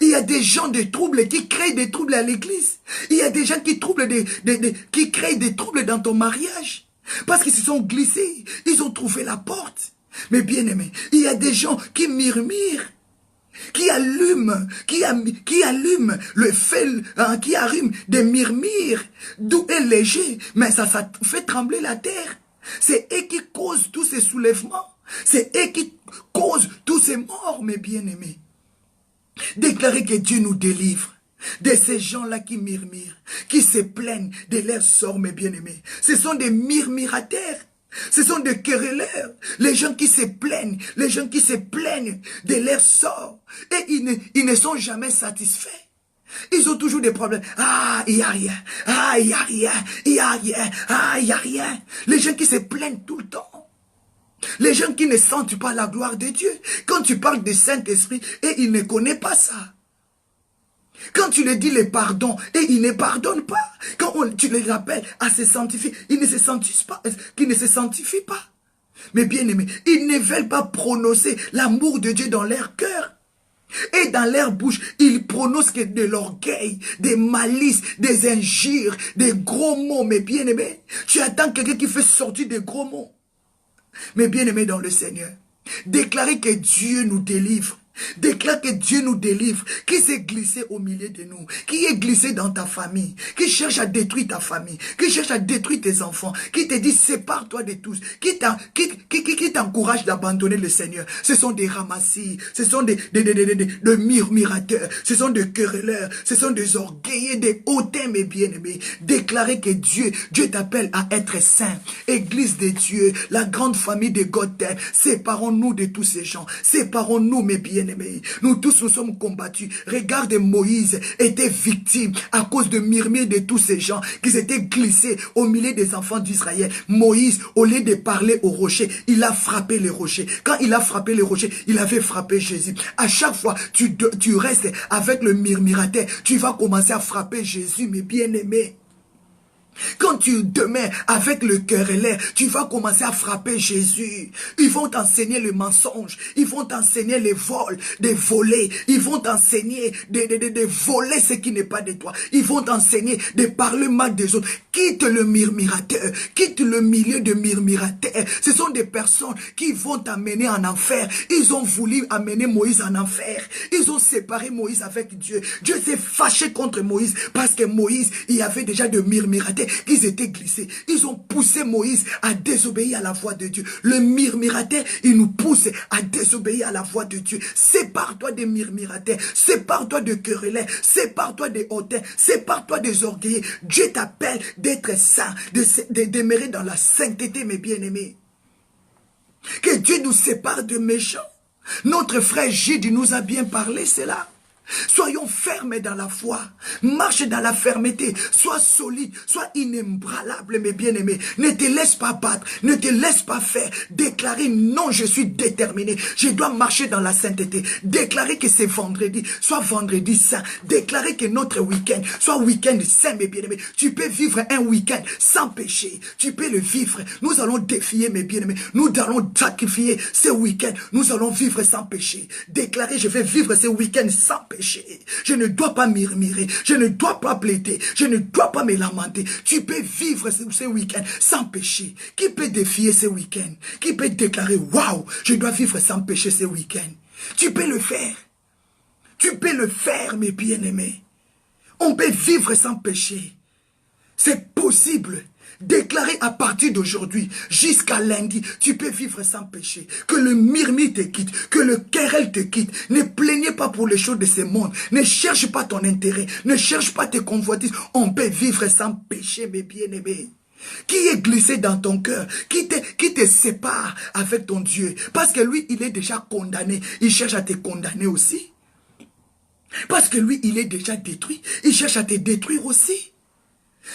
Il y a des gens de troubles qui créent des troubles à l'église. Il y a des gens qui créent des troubles dans ton mariage. Parce qu'ils se sont glissés. Ils ont trouvé la porte. Mais bien aimés, il y a des gens qui murmurent. Qui allument le feu, qui allument des murmures. Doux et léger. Mais ça fait trembler la terre. C'est eux qui causent tous ces soulèvements. C'est eux qui causent tous ces morts, mes bien-aimés. Déclarez que Dieu nous délivre de ces gens-là qui murmurent, qui se plaignent de leur sort, mes bien-aimés. Ce sont des murmurateurs, ce sont des querelleurs, les gens qui se plaignent, de leur sort. Et ils ne sont jamais satisfaits. Ils ont toujours des problèmes. Ah, il n'y a rien. Ah, il n'y a rien. Il n'y a rien. Ah, il n'y a rien. Les gens qui se plaignent tout le temps. Les gens qui ne sentent pas la gloire de Dieu. Quand tu parles du Saint-Esprit, et il ne connaît pas ça. Quand tu lui dis le pardon, et il ne pardonne pas. Quand tu les rappelles à se sanctifier, ils ne se sanctifient pas. Mais bien aimés, ils ne veulent pas prononcer l'amour de Dieu dans leur cœur. Et dans leur bouche, ils prononcent que de l'orgueil, des malices, des injures, des gros mots. Mais bien aimés, tu attends quelqu'un qui fait sortir des gros mots. Mais bien-aimés dans le Seigneur, déclarez que Dieu nous délivre. Déclare que Dieu nous délivre. Qui s'est glissé au milieu de nous? Qui est glissé dans ta famille? Qui cherche à détruire ta famille? Qui cherche à détruire tes enfants? Qui te dit sépare-toi de tous? Qui t'encourage d'abandonner le Seigneur? Ce sont des ramassis. Ce sont des murmurateurs. Ce sont des querelleurs. Ce sont des orgueillés, des hautains, mes bien-aimés. Déclarez que Dieu t'appelle à être saint. Église de Dieu, la grande famille de God-Terre. Séparons-nous de tous ces gens. Séparons-nous, mes bien-aimés. Nous tous nous sommes combattus. Regarde, Moïse était victime à cause de murmures de tous ces gens qui s'étaient glissés au milieu des enfants d'Israël. Moïse, au lieu de parler au rocher, il a frappé les rochers. Quand il a frappé les rochers, il avait frappé Jésus. À chaque fois, tu restes avec le murmurateur, tu vas commencer à frapper Jésus, mes bien-aimés. Quand tu demeures avec le querelleur, tu vas commencer à frapper Jésus. Ils vont t'enseigner le mensonge. Ils vont t'enseigner les vols, des volets. Ils vont t'enseigner de voler ce qui n'est pas de toi. Ils vont t'enseigner de parler mal des autres. Quitte le murmurateur. Quitte le milieu de murmurateurs. Ce sont des personnes qui vont t'amener en enfer. Ils ont voulu amener Moïse en enfer. Ils ont séparé Moïse avec Dieu. Dieu s'est fâché contre Moïse parce que Moïse, il y avait déjà de murmurateurs qu'ils étaient glissés. Ils ont poussé Moïse à désobéir à la voix de Dieu. Le murmurateur, il nous pousse à désobéir à la voix de Dieu. Sépare-toi des murmurateurs, sépare-toi de querelleurs, sépare-toi des hautains, sépare-toi des orgueillers. Dieu t'appelle d'être saint, de demeurer dans la sainteté, mes bien-aimés. Que Dieu nous sépare de méchants. Notre frère Gide nous a bien parlé cela. Soyons fermes dans la foi. Marche dans la fermeté. Sois solide. Sois inébranlable, mes bien-aimés. Ne te laisse pas battre. Ne te laisse pas faire. Déclarer non, je suis déterminé. Je dois marcher dans la sainteté. Déclarer que c'est vendredi. Soit vendredi saint. Déclarer que notre week-end soit week-end saint, mes bien-aimés. Tu peux vivre un week-end sans péché. Tu peux le vivre. Nous allons défier, mes bien-aimés. Nous allons sacrifier ce week-end. Nous allons vivre sans péché. Déclarer, je vais vivre ce week-end sans péché. Je ne dois pas murmurer, je ne dois pas plaider, je ne dois pas me lamenter. Tu peux vivre ce week-end sans péché. Qui peut défier ce week-end? Qui peut déclarer, waouh, je dois vivre sans péché ce week-end? Tu peux le faire. Tu peux le faire, mes bien-aimés. On peut vivre sans péché. C'est possible. Déclarer à partir d'aujourd'hui, jusqu'à lundi, tu peux vivre sans péché. Que le murmure te quitte, que le querelle te quitte. Ne plaignez pas pour les choses de ce monde. Ne cherche pas ton intérêt. Ne cherche pas tes convoitises. On peut vivre sans péché, mes bien-aimés. Qui est glissé dans ton cœur, qui te sépare avec ton Dieu. Parce que lui, il est déjà condamné. Il cherche à te condamner aussi. Parce que lui, il est déjà détruit. Il cherche à te détruire aussi.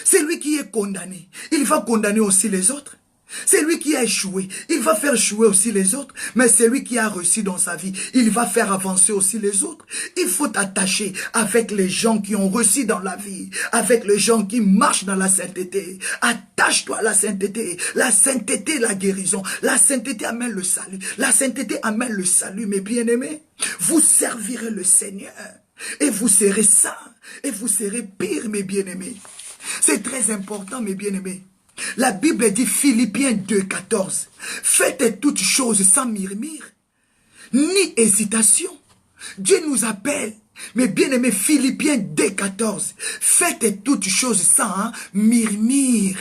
C'est lui qui est condamné. Il va condamner aussi les autres. C'est lui qui a échoué. Il va faire échouer aussi les autres. Mais c'est lui qui a réussi dans sa vie. Il va faire avancer aussi les autres. Il faut t'attacher avec les gens qui ont réussi dans la vie. Avec les gens qui marchent dans la sainteté. Attache-toi à la sainteté. La sainteté, la guérison. La sainteté amène le salut. La sainteté amène le salut, mes bien-aimés. Vous servirez le Seigneur. Et vous serez saints. Et vous serez pires, mes bien-aimés. C'est très important, mes bien-aimés. La Bible dit, Philippiens 2, 14, faites toutes choses sans murmure, ni hésitation. Dieu nous appelle, mes bien-aimés, Philippiens 2, 14, faites toutes choses sans murmure.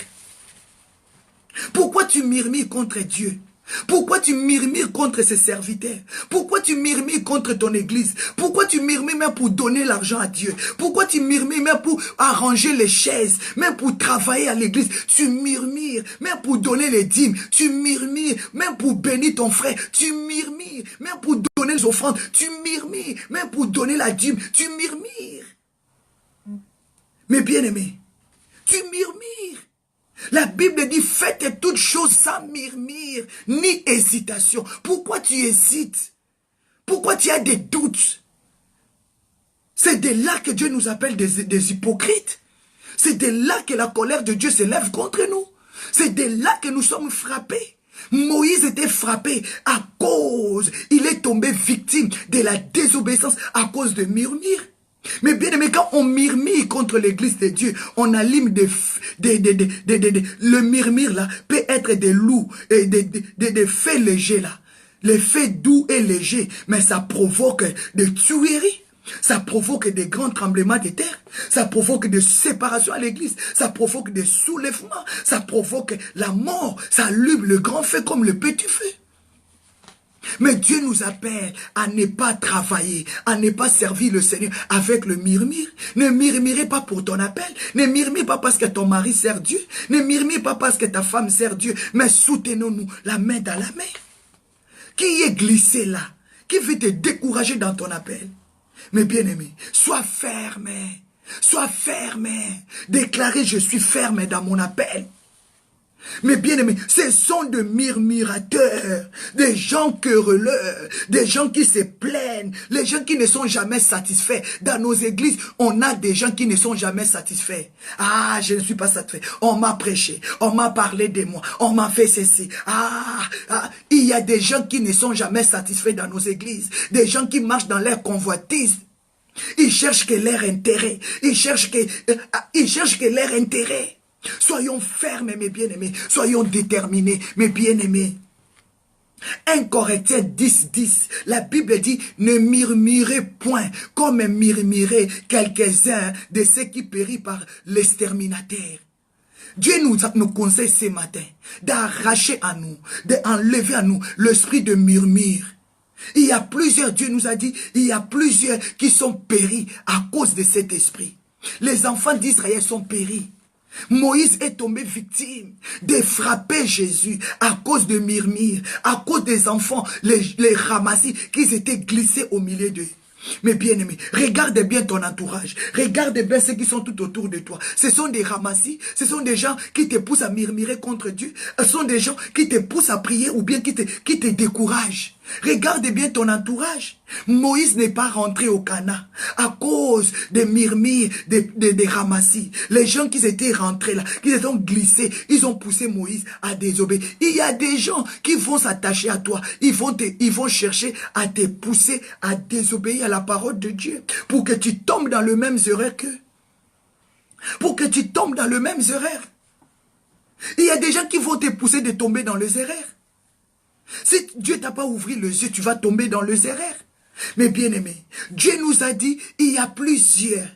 Pourquoi tu murmures contre Dieu? Pourquoi tu murmures contre ses serviteurs? Pourquoi tu murmures contre ton église? Pourquoi tu murmures même pour donner l'argent à Dieu? Pourquoi tu murmures même pour arranger les chaises? Même pour travailler à l'église? Tu murmures. Même pour donner les dîmes? Tu murmures. Même pour bénir ton frère? Tu murmures. Même pour donner les offrandes? Tu murmures. Même pour donner la dîme? Tu murmures. Mes bien-aimés, tu murmures. La Bible dit, faites toutes choses sans murmure, ni hésitation. Pourquoi tu hésites? Pourquoi tu as des doutes? C'est de là que Dieu nous appelle des hypocrites. C'est de là que la colère de Dieu s'élève contre nous. C'est de là que nous sommes frappés. Moïse était frappé à cause, il est tombé victime de la désobéissance à cause de murmures. Mais bien aimé, quand on murmure contre l'église de Dieu, on allume le murmure là peut être des loups et des faits légers là. Les faits doux et légers, mais ça provoque des tueries. Ça provoque des grands tremblements de terre. Ça provoque des séparations à l'église. Ça provoque des soulèvements. Ça provoque la mort. Ça allume le grand feu comme le petit feu. Mais Dieu nous appelle à ne pas travailler, à ne pas servir le Seigneur avec le murmure. Ne murmurez pas pour ton appel. Ne murmure pas parce que ton mari sert Dieu. Ne murmure pas parce que ta femme sert Dieu. Mais soutenons-nous la main dans la main. Qui est glissé là? Qui veut te décourager dans ton appel? Mais bien-aimé, sois ferme. Sois ferme. Déclarez, je suis ferme dans mon appel. Mais bien aimés, ce sont des murmurateurs, des gens querelleurs, des gens qui se plaignent, les gens qui ne sont jamais satisfaits. Dans nos églises, on a des gens qui ne sont jamais satisfaits. Ah, je ne suis pas satisfait. On m'a prêché, on m'a parlé de moi, on m'a fait ceci. Il y a des gens qui ne sont jamais satisfaits dans nos églises, des gens qui marchent dans leur convoitise. Ils cherchent que leur intérêt, ils cherchent que leur intérêt. Soyons fermes, mes bien-aimés. Soyons déterminés, mes bien-aimés. 1 Corinthiens 10, 10. La Bible dit, ne murmurez point, comme murmuraient quelques-uns de ceux qui périssent par l'exterminateur. Dieu nous conseille ce matin d'arracher à nous, d'enlever à nous l'esprit de murmure. Il y a plusieurs, Dieu nous a dit, il y a plusieurs qui sont péris à cause de cet esprit. Les enfants d'Israël sont péris. Moïse est tombé victime de frapper Jésus à cause de murmures, à cause des enfants, les ramassis qui étaient glissés au milieu d'eux. Mais bien aimé, regarde bien ton entourage, regarde bien ceux qui sont tout autour de toi. Ce sont des ramassis, ce sont des gens qui te poussent à murmurer contre Dieu, ce sont des gens qui te poussent à prier ou bien qui te découragent. Regarde bien ton entourage. Moïse n'est pas rentré au Canaan à cause des murmures, des ramassis. Les gens qui étaient rentrés là, qui se sont glissés, ils ont poussé Moïse à désobéir. Il y a des gens qui vont s'attacher à toi. Ils vont chercher à te pousser à désobéir à la parole de Dieu pour que tu tombes dans le même erreur qu'eux. Pour que tu tombes dans le même erreur. Il y a des gens qui vont te pousser de tomber dans les erreurs. Si Dieu t'a pas ouvert les yeux, tu vas tomber dans les erreurs. Mais bien aimé, Dieu nous a dit, il y a plusieurs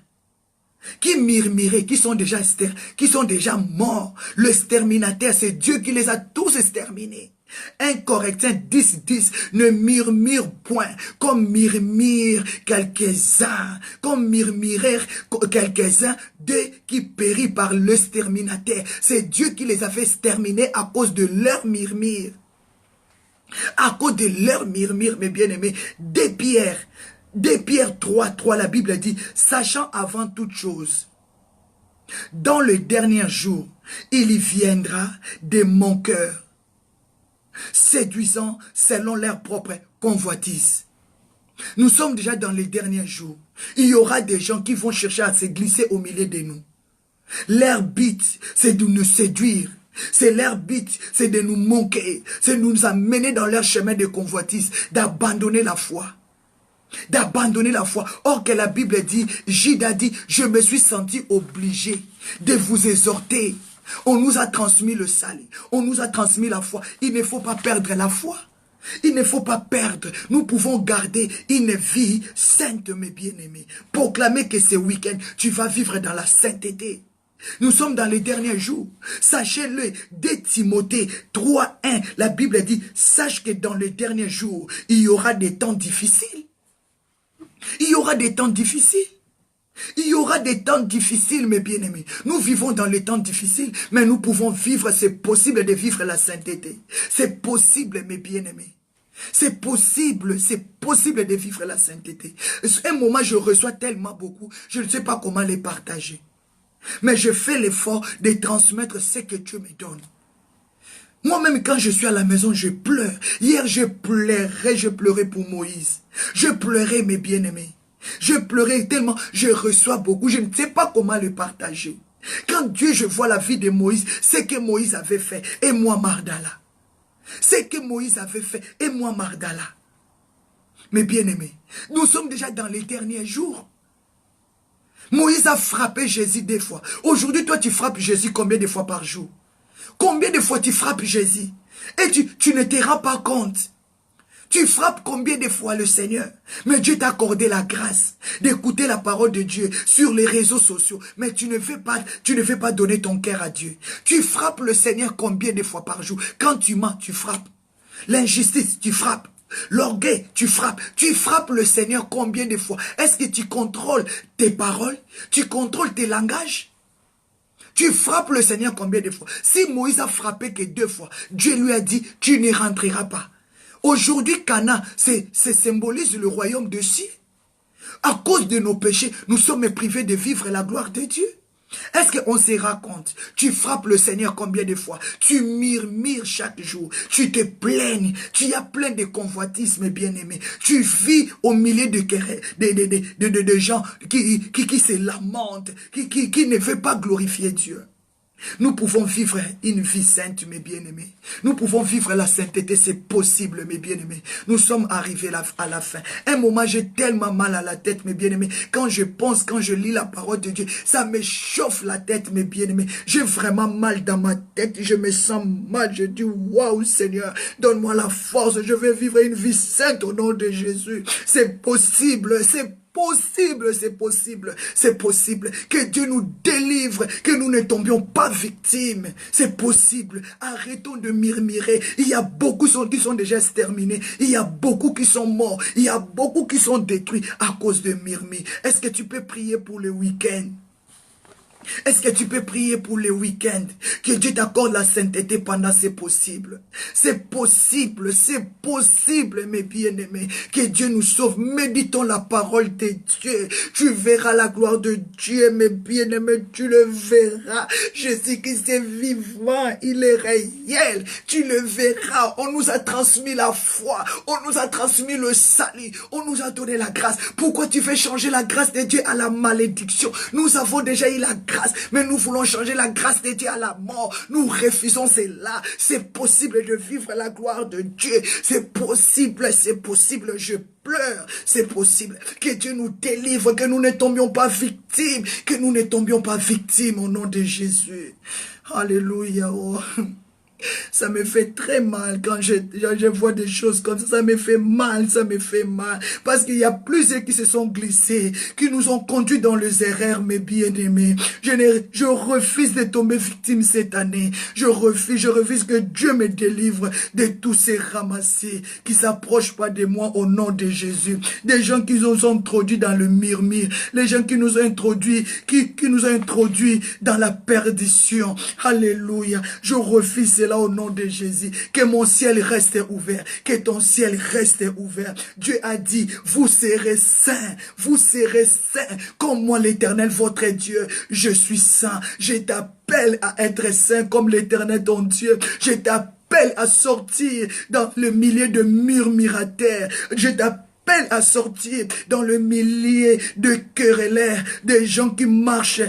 qui murmuraient, qui sont déjà morts. L'exterminateur, c'est Dieu qui les a tous exterminés. 1 Corinthiens 10, ne murmure point, comme murmurent quelques-uns, comme murmurèrent quelques-uns d'eux qui périt par l'exterminateur. C'est Dieu qui les a fait exterminer à cause de leur murmure. À cause de leur murmure, mes bien-aimés. 2 Pierre 3, la Bible dit, sachant avant toute chose, dans le dernier jour, il y viendra des moqueurs, séduisant selon leur propre convoitise. Nous sommes déjà dans les derniers jours. Il y aura des gens qui vont chercher à se glisser au milieu de nous. Leur but, c'est de nous séduire. C'est leur but, c'est de nous moquer. C'est de nous amener dans leur chemin de convoitise, d'abandonner la foi. D'abandonner la foi. Or que la Bible dit, Jude a dit, je me suis senti obligé de vous exhorter. On nous a transmis le salut. On nous a transmis la foi. Il ne faut pas perdre la foi. Il ne faut pas perdre. Nous pouvons garder une vie sainte, mes bien-aimés. Proclamer que ce week-end, tu vas vivre dans la sainteté. Nous sommes dans les derniers jours. Sachez-le, 2 Timothée 3:1, la Bible dit, sache que dans les derniers jours, il y aura des temps difficiles. Il y aura des temps difficiles. Il y aura des temps difficiles, mes bien-aimés. Nous vivons dans les temps difficiles, mais nous pouvons vivre, c'est possible de vivre la sainteté. C'est possible, mes bien-aimés. C'est possible de vivre la sainteté. Un moment, je reçois tellement beaucoup, je ne sais pas comment les partager. Mais je fais l'effort de transmettre ce que Dieu me donne. Moi-même, quand je suis à la maison, je pleure. Hier, je pleurais pour Moïse. Je pleurais, mes bien-aimés. Je pleurais tellement, je reçois beaucoup. Je ne sais pas comment le partager. Quand Dieu, je vois la vie de Moïse, c'est que Moïse avait fait, et moi, Mardala. C'est que Moïse avait fait, et moi, Mardala. Mes bien-aimés, nous sommes déjà dans les derniers jours. Moïse a frappé Jésus 2 fois. Aujourd'hui, toi, tu frappes Jésus combien de fois par jour? Combien de fois tu frappes Jésus? Et tu ne te rends pas compte. Tu frappes combien de fois le Seigneur? Mais Dieu t'a accordé la grâce d'écouter la parole de Dieu sur les réseaux sociaux. Mais tu ne veux pas donner ton cœur à Dieu. Tu frappes le Seigneur combien de fois par jour? Quand tu mens, tu frappes. L'injustice, tu frappes. L'orgueil, tu frappes. Tu frappes le Seigneur combien de fois? Est-ce que tu contrôles tes paroles? Tu contrôles tes langages? Tu frappes le Seigneur combien de fois? Si Moïse a frappé que 2 fois, Dieu lui a dit, tu ne rentreras pas. Aujourd'hui, Cana, ça symbolise le royaume de Dieu. À cause de nos péchés, nous sommes privés de vivre la gloire de Dieu. Est-ce qu'on se raconte? Tu frappes le Seigneur combien de fois? Tu murmures chaque jour. Tu te plaignes. Tu as plein de convoitisme, bien-aimé. Tu vis au milieu de gens qui se lamentent, qui ne veulent pas glorifier Dieu. Nous pouvons vivre une vie sainte, mes bien-aimés. Nous pouvons vivre la sainteté, c'est possible, mes bien-aimés. Nous sommes arrivés à la fin. Un moment, j'ai tellement mal à la tête, mes bien-aimés. Quand je lis la parole de Dieu, ça me chauffe la tête, mes bien-aimés. J'ai vraiment mal dans ma tête, je me sens mal. Je dis, waouh, Seigneur, donne-moi la force. Je vais vivre une vie sainte au nom de Jésus. C'est possible, c'est possible que Dieu nous délivre, que nous ne tombions pas victimes. C'est possible. Arrêtons de murmurer. Il y a beaucoup qui sont déjà exterminés. Il y a beaucoup qui sont morts. Il y a beaucoup qui sont détruits à cause de murmures. Est-ce que tu peux prier pour le week-end? Est-ce que tu peux prier pour le week-end? Que Dieu t'accorde la sainteté pendant, c'est possible. C'est possible, mes bien-aimés. Que Dieu nous sauve. Méditons la parole de Dieu. Tu verras la gloire de Dieu, mes bien-aimés. Tu le verras. Jésus-Christ est vivant. Il est réel. Tu le verras. On nous a transmis la foi. On nous a transmis le salut. On nous a donné la grâce. Pourquoi tu fais changer la grâce de Dieu à la malédiction? Nous avons déjà eu la grâce, mais nous voulons changer la grâce de Dieu à la mort. Nous refusons cela. C'est possible de vivre la gloire de Dieu. C'est possible, je pleure. C'est possible que Dieu nous délivre, que nous ne tombions pas victimes, au nom de Jésus. Alléluia. Oh. Ça me fait très mal quand je vois des choses comme ça. Ça me fait mal, ça me fait mal. Parce qu'il y a plusieurs qui se sont glissés, qui nous ont conduits dans les erreurs, mes bien-aimés. Je refuse de tomber victime cette année. Je refuse que Dieu me délivre de tous ces ramassés qui s'approchent pas de moi au nom de Jésus. Des gens qui nous ont introduits dans le murmure. Les gens qui nous ont introduits, qui nous ont introduits dans la perdition. Alléluia. Je refuse cela au nom de Jésus. Que mon ciel reste ouvert. Que ton ciel reste ouvert. Dieu a dit, vous serez saints. Vous serez saints. Comme moi l'Éternel, votre Dieu. Je suis saint. Je t'appelle à être saint comme l'Éternel ton Dieu. Je t'appelle à sortir dans le milieu de murmurateurs. Je t'appelle à sortir dans le milieu de querelleurs, des gens qui marchent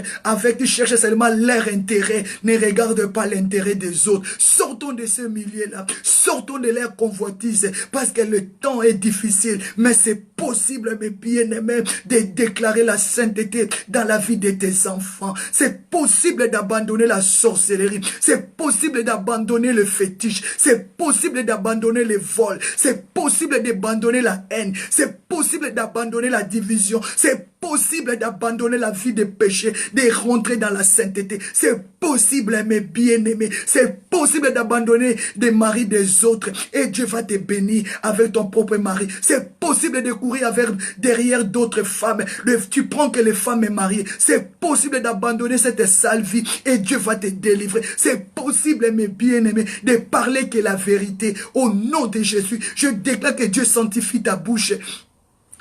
qui cherchent seulement leur intérêt, ne regardent pas l'intérêt des autres. Sortons de ce milieu-là, sortons de leur convoitise, parce que le temps est difficile, mais c'est possible, mes bien-aimés, de déclarer la sainteté dans la vie de tes enfants. C'est possible d'abandonner la sorcellerie, c'est possible d'abandonner le fétiche, c'est possible d'abandonner les vols, c'est possible d'abandonner la haine, c'est possible d'abandonner la division. C'est possible d'abandonner la vie de péché, de rentrer dans la sainteté. C'est possible, mes bien-aimés. C'est possible d'abandonner des maris des autres. Et Dieu va te bénir avec ton propre mari. C'est possible de courir derrière d'autres femmes. Tu prends que les femmes mariées. C'est possible d'abandonner cette sale vie. Et Dieu va te délivrer. C'est possible, mes bien-aimés, de parler que la vérité. Au nom de Jésus, je déclare que Dieu sanctifie ta bouche.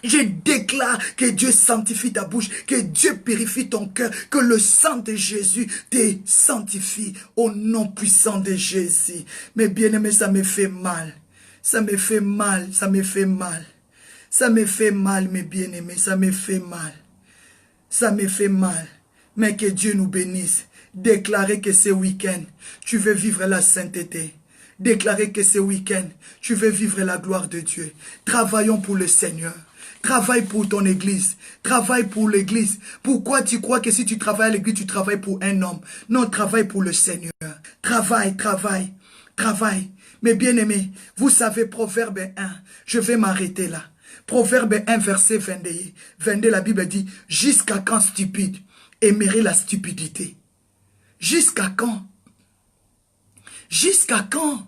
Je déclare que Dieu sanctifie ta bouche, que Dieu purifie ton cœur, que le sang de Jésus te sanctifie au nom puissant de Jésus. Mais bien aimé, ça me fait mal. Ça me fait mal, ça me fait mal. Ça me fait mal, mes bien-aimés, ça me fait mal. Ça me fait mal. Mais que Dieu nous bénisse. Déclarez que ce week-end, tu veux vivre la sainteté. Déclarez que ce week-end, tu veux vivre la gloire de Dieu. Travaillons pour le Seigneur. Travaille pour ton église. Travaille pour l'église. Pourquoi tu crois que si tu travailles à l'église, tu travailles pour un homme? Non, travaille pour le Seigneur. Travaille, travaille, travaille. Mais bien aimés, vous savez, Proverbe 1, je vais m'arrêter là. Proverbe 1, verset 22, la Bible dit, jusqu'à quand stupide, aimerait la stupidité? Jusqu'à quand? Jusqu'à quand?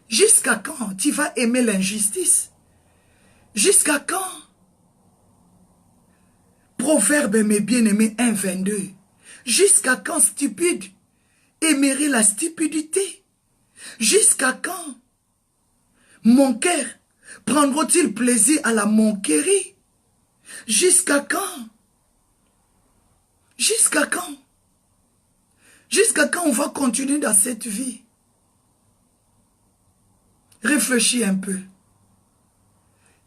Jusqu'à quand tu vas aimer l'injustice? Jusqu'à quand? Proverbe, mes bien-aimés, 1, 22. Jusqu'à quand, stupide, aimerait la stupidité? Jusqu'à quand? Mon cœur prendra-t-il plaisir à la moquerie? Jusqu'à quand? Jusqu'à quand? Jusqu'à quand on va continuer dans cette vie? Réfléchis un peu.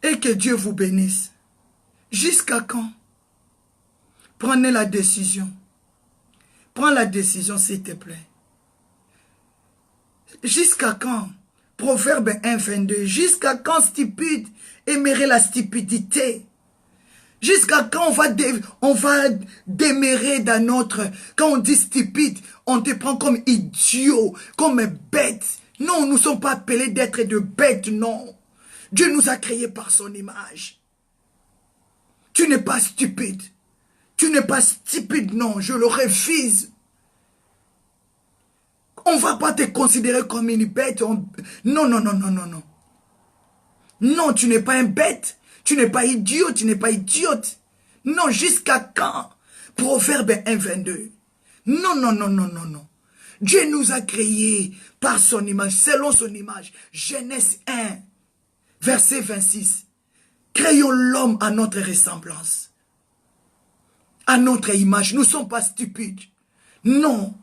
Et que Dieu vous bénisse. Jusqu'à quand? Prenez la décision. Prends la décision, s'il te plaît. Jusqu'à quand? Proverbe 1, 22. Jusqu'à quand, stupide, aimerait la stupidité? Jusqu'à quand on va démérer dans notre... Quand on dit stupide, on te prend comme idiot, comme bête. Non, nous ne sommes pas appelés d'être de bêtes, non. Dieu nous a créés par son image. Tu n'es pas stupide. Tu n'es pas stupide, non, je le refuse. On ne va pas te considérer comme une bête. Non, non, non, non, non, non. Non, tu n'es pas un bête. Tu n'es pas idiot, tu n'es pas idiote. Non, jusqu'à quand? Proverbe 1, 22. Non, non, non, non, non, non. Dieu nous a créés par son image, selon son image. Genèse 1, verset 26. Créons l'homme à notre ressemblance. À notre image. Nous ne sommes pas stupides. Non.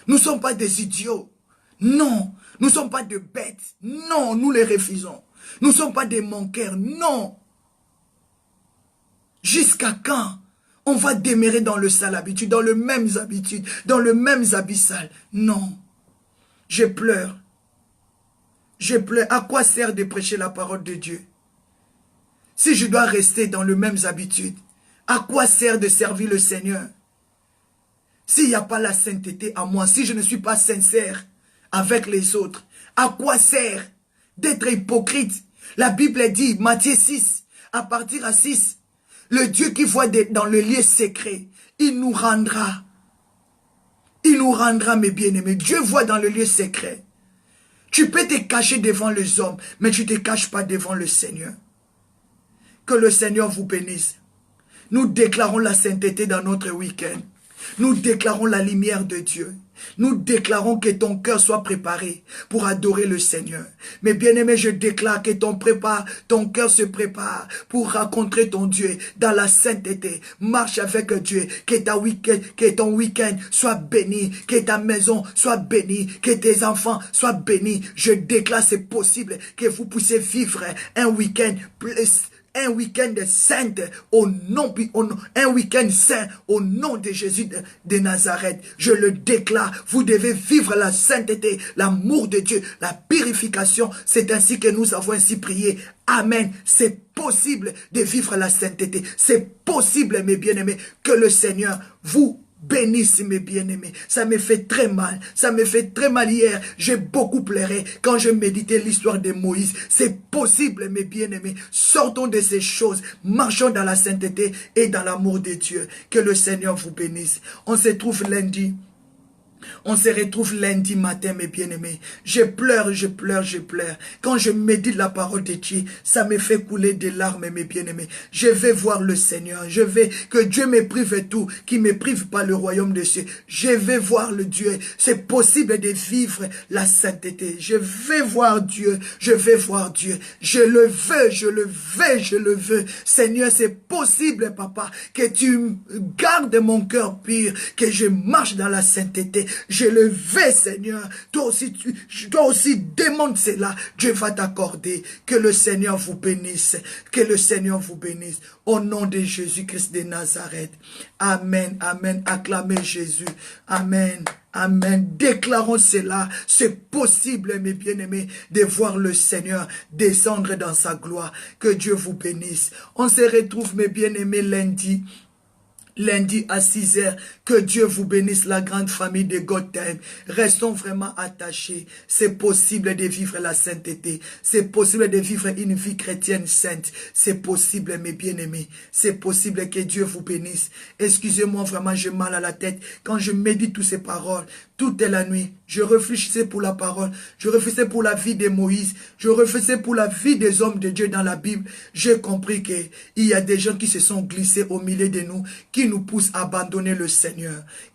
Nous ne sommes pas des idiots. Non. Nous ne sommes pas des bêtes. Non, nous les refusons. Nous ne sommes pas des manqueurs. Non. Jusqu'à quand on va demeurer dans le sale habitude, dans les mêmes habitudes, dans le même habit sale? Non. Je pleure. Je pleure. À quoi sert de prêcher la parole de Dieu? Si je dois rester dans les mêmes habitudes, à quoi sert de servir le Seigneur? S'il n'y a pas la sainteté à moi, si je ne suis pas sincère avec les autres. À quoi sert d'être hypocrite? La Bible dit, Matthieu 6, à partir à 6, le Dieu qui voit dans le lieu secret, il nous rendra. Il nous rendra, mes bien-aimés. Dieu voit dans le lieu secret. Tu peux te cacher devant les hommes, mais tu ne te caches pas devant le Seigneur. Que le Seigneur vous bénisse. Nous déclarons la sainteté dans notre week-end. Nous déclarons la lumière de Dieu. Nous déclarons que ton cœur soit préparé pour adorer le Seigneur. Mais bien-aimé, je déclare que ton cœur se prépare pour rencontrer ton Dieu dans la sainteté. Marche avec Dieu, que ton week-end soit béni, que ta maison soit bénie, que tes enfants soient bénis. Je déclare c'est possible que vous puissiez vivre un week-end saint un week-end saint au nom de Jésus de Nazareth. Je le déclare, vous devez vivre la sainteté, l'amour de Dieu, la purification. C'est ainsi que nous avons ainsi prié. Amen. C'est possible de vivre la sainteté. C'est possible, mes bien-aimés, que le Seigneur vous bénisse, mes bien-aimés. Ça me fait très mal. Ça me fait très mal hier. J'ai beaucoup pleuré quand je méditais l'histoire de Moïse. C'est possible, mes bien-aimés. Sortons de ces choses. Marchons dans la sainteté et dans l'amour de Dieu. Que le Seigneur vous bénisse. On se trouve lundi. On se retrouve lundi matin, mes bien-aimés. Je pleure, je pleure, je pleure. Quand je médite la parole de Dieu, ça me fait couler des larmes, mes bien-aimés. Je vais voir le Seigneur. Je vais, que Dieu me prive tout, qu'il ne me prive pas le royaume de Dieu. Je vais voir le Dieu. C'est possible de vivre la sainteté. Je vais voir Dieu. Je vais voir Dieu. Je le veux, je le veux, je le veux. Seigneur, c'est possible, papa, que tu gardes mon cœur pur, que je marche dans la sainteté. Je le veux, Seigneur. Toi aussi demande cela. Dieu va t'accorder. Que le Seigneur vous bénisse. Que le Seigneur vous bénisse. Au nom de Jésus-Christ de Nazareth. Amen. Amen. Acclamez Jésus. Amen. Amen. Déclarons cela. C'est possible, mes bien-aimés, de voir le Seigneur descendre dans sa gloire. Que Dieu vous bénisse. On se retrouve, mes bien-aimés, lundi à 6 h. Que Dieu vous bénisse, la grande famille de God Time. Restons vraiment attachés. C'est possible de vivre la sainteté. C'est possible de vivre une vie chrétienne sainte. C'est possible, mes bien-aimés. C'est possible que Dieu vous bénisse. Excusez-moi, vraiment, j'ai mal à la tête. Quand je médite toutes ces paroles, toute la nuit, je réfléchissais pour la parole. Je réfléchissais pour la vie de Moïse. Je réfléchissais pour la vie des hommes de Dieu dans la Bible. J'ai compris qu'il y a des gens qui se sont glissés au milieu de nous, qui nous poussent à abandonner le Seigneur.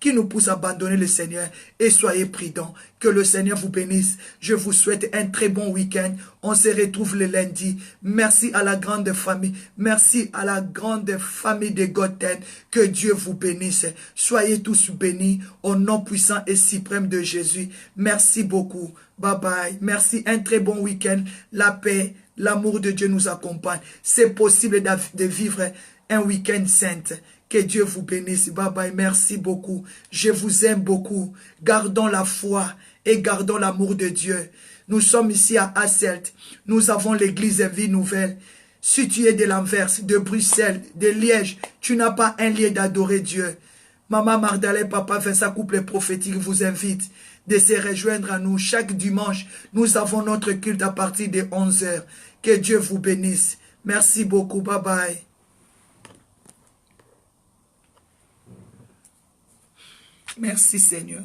Qui nous poussent à abandonner le Seigneur. Et soyez prudents. Que le Seigneur vous bénisse. Je vous souhaite un très bon week-end. On se retrouve le lundi. Merci à la grande famille. Merci à la grande famille de God Time. Que Dieu vous bénisse. Soyez tous bénis au nom puissant et suprême de Jésus. Merci beaucoup. Bye bye. Merci. Un très bon week-end. La paix, l'amour de Dieu nous accompagne. C'est possible de vivre un week-end saint. Que Dieu vous bénisse. Bye bye. Merci beaucoup. Je vous aime beaucoup. Gardons la foi et gardons l'amour de Dieu. Nous sommes ici à Hasselt. Nous avons l'église Vie Nouvelle. Si tu es de l'Anvers, de Bruxelles, de Liège, tu n'as pas un lieu d'adorer Dieu. Maman Magdalene, Papa Vincent Couple Prophétique vous invite de se rejoindre à nous. Chaque dimanche, nous avons notre culte à partir de 11 h. Que Dieu vous bénisse. Merci beaucoup. Bye bye. Merci Seigneur.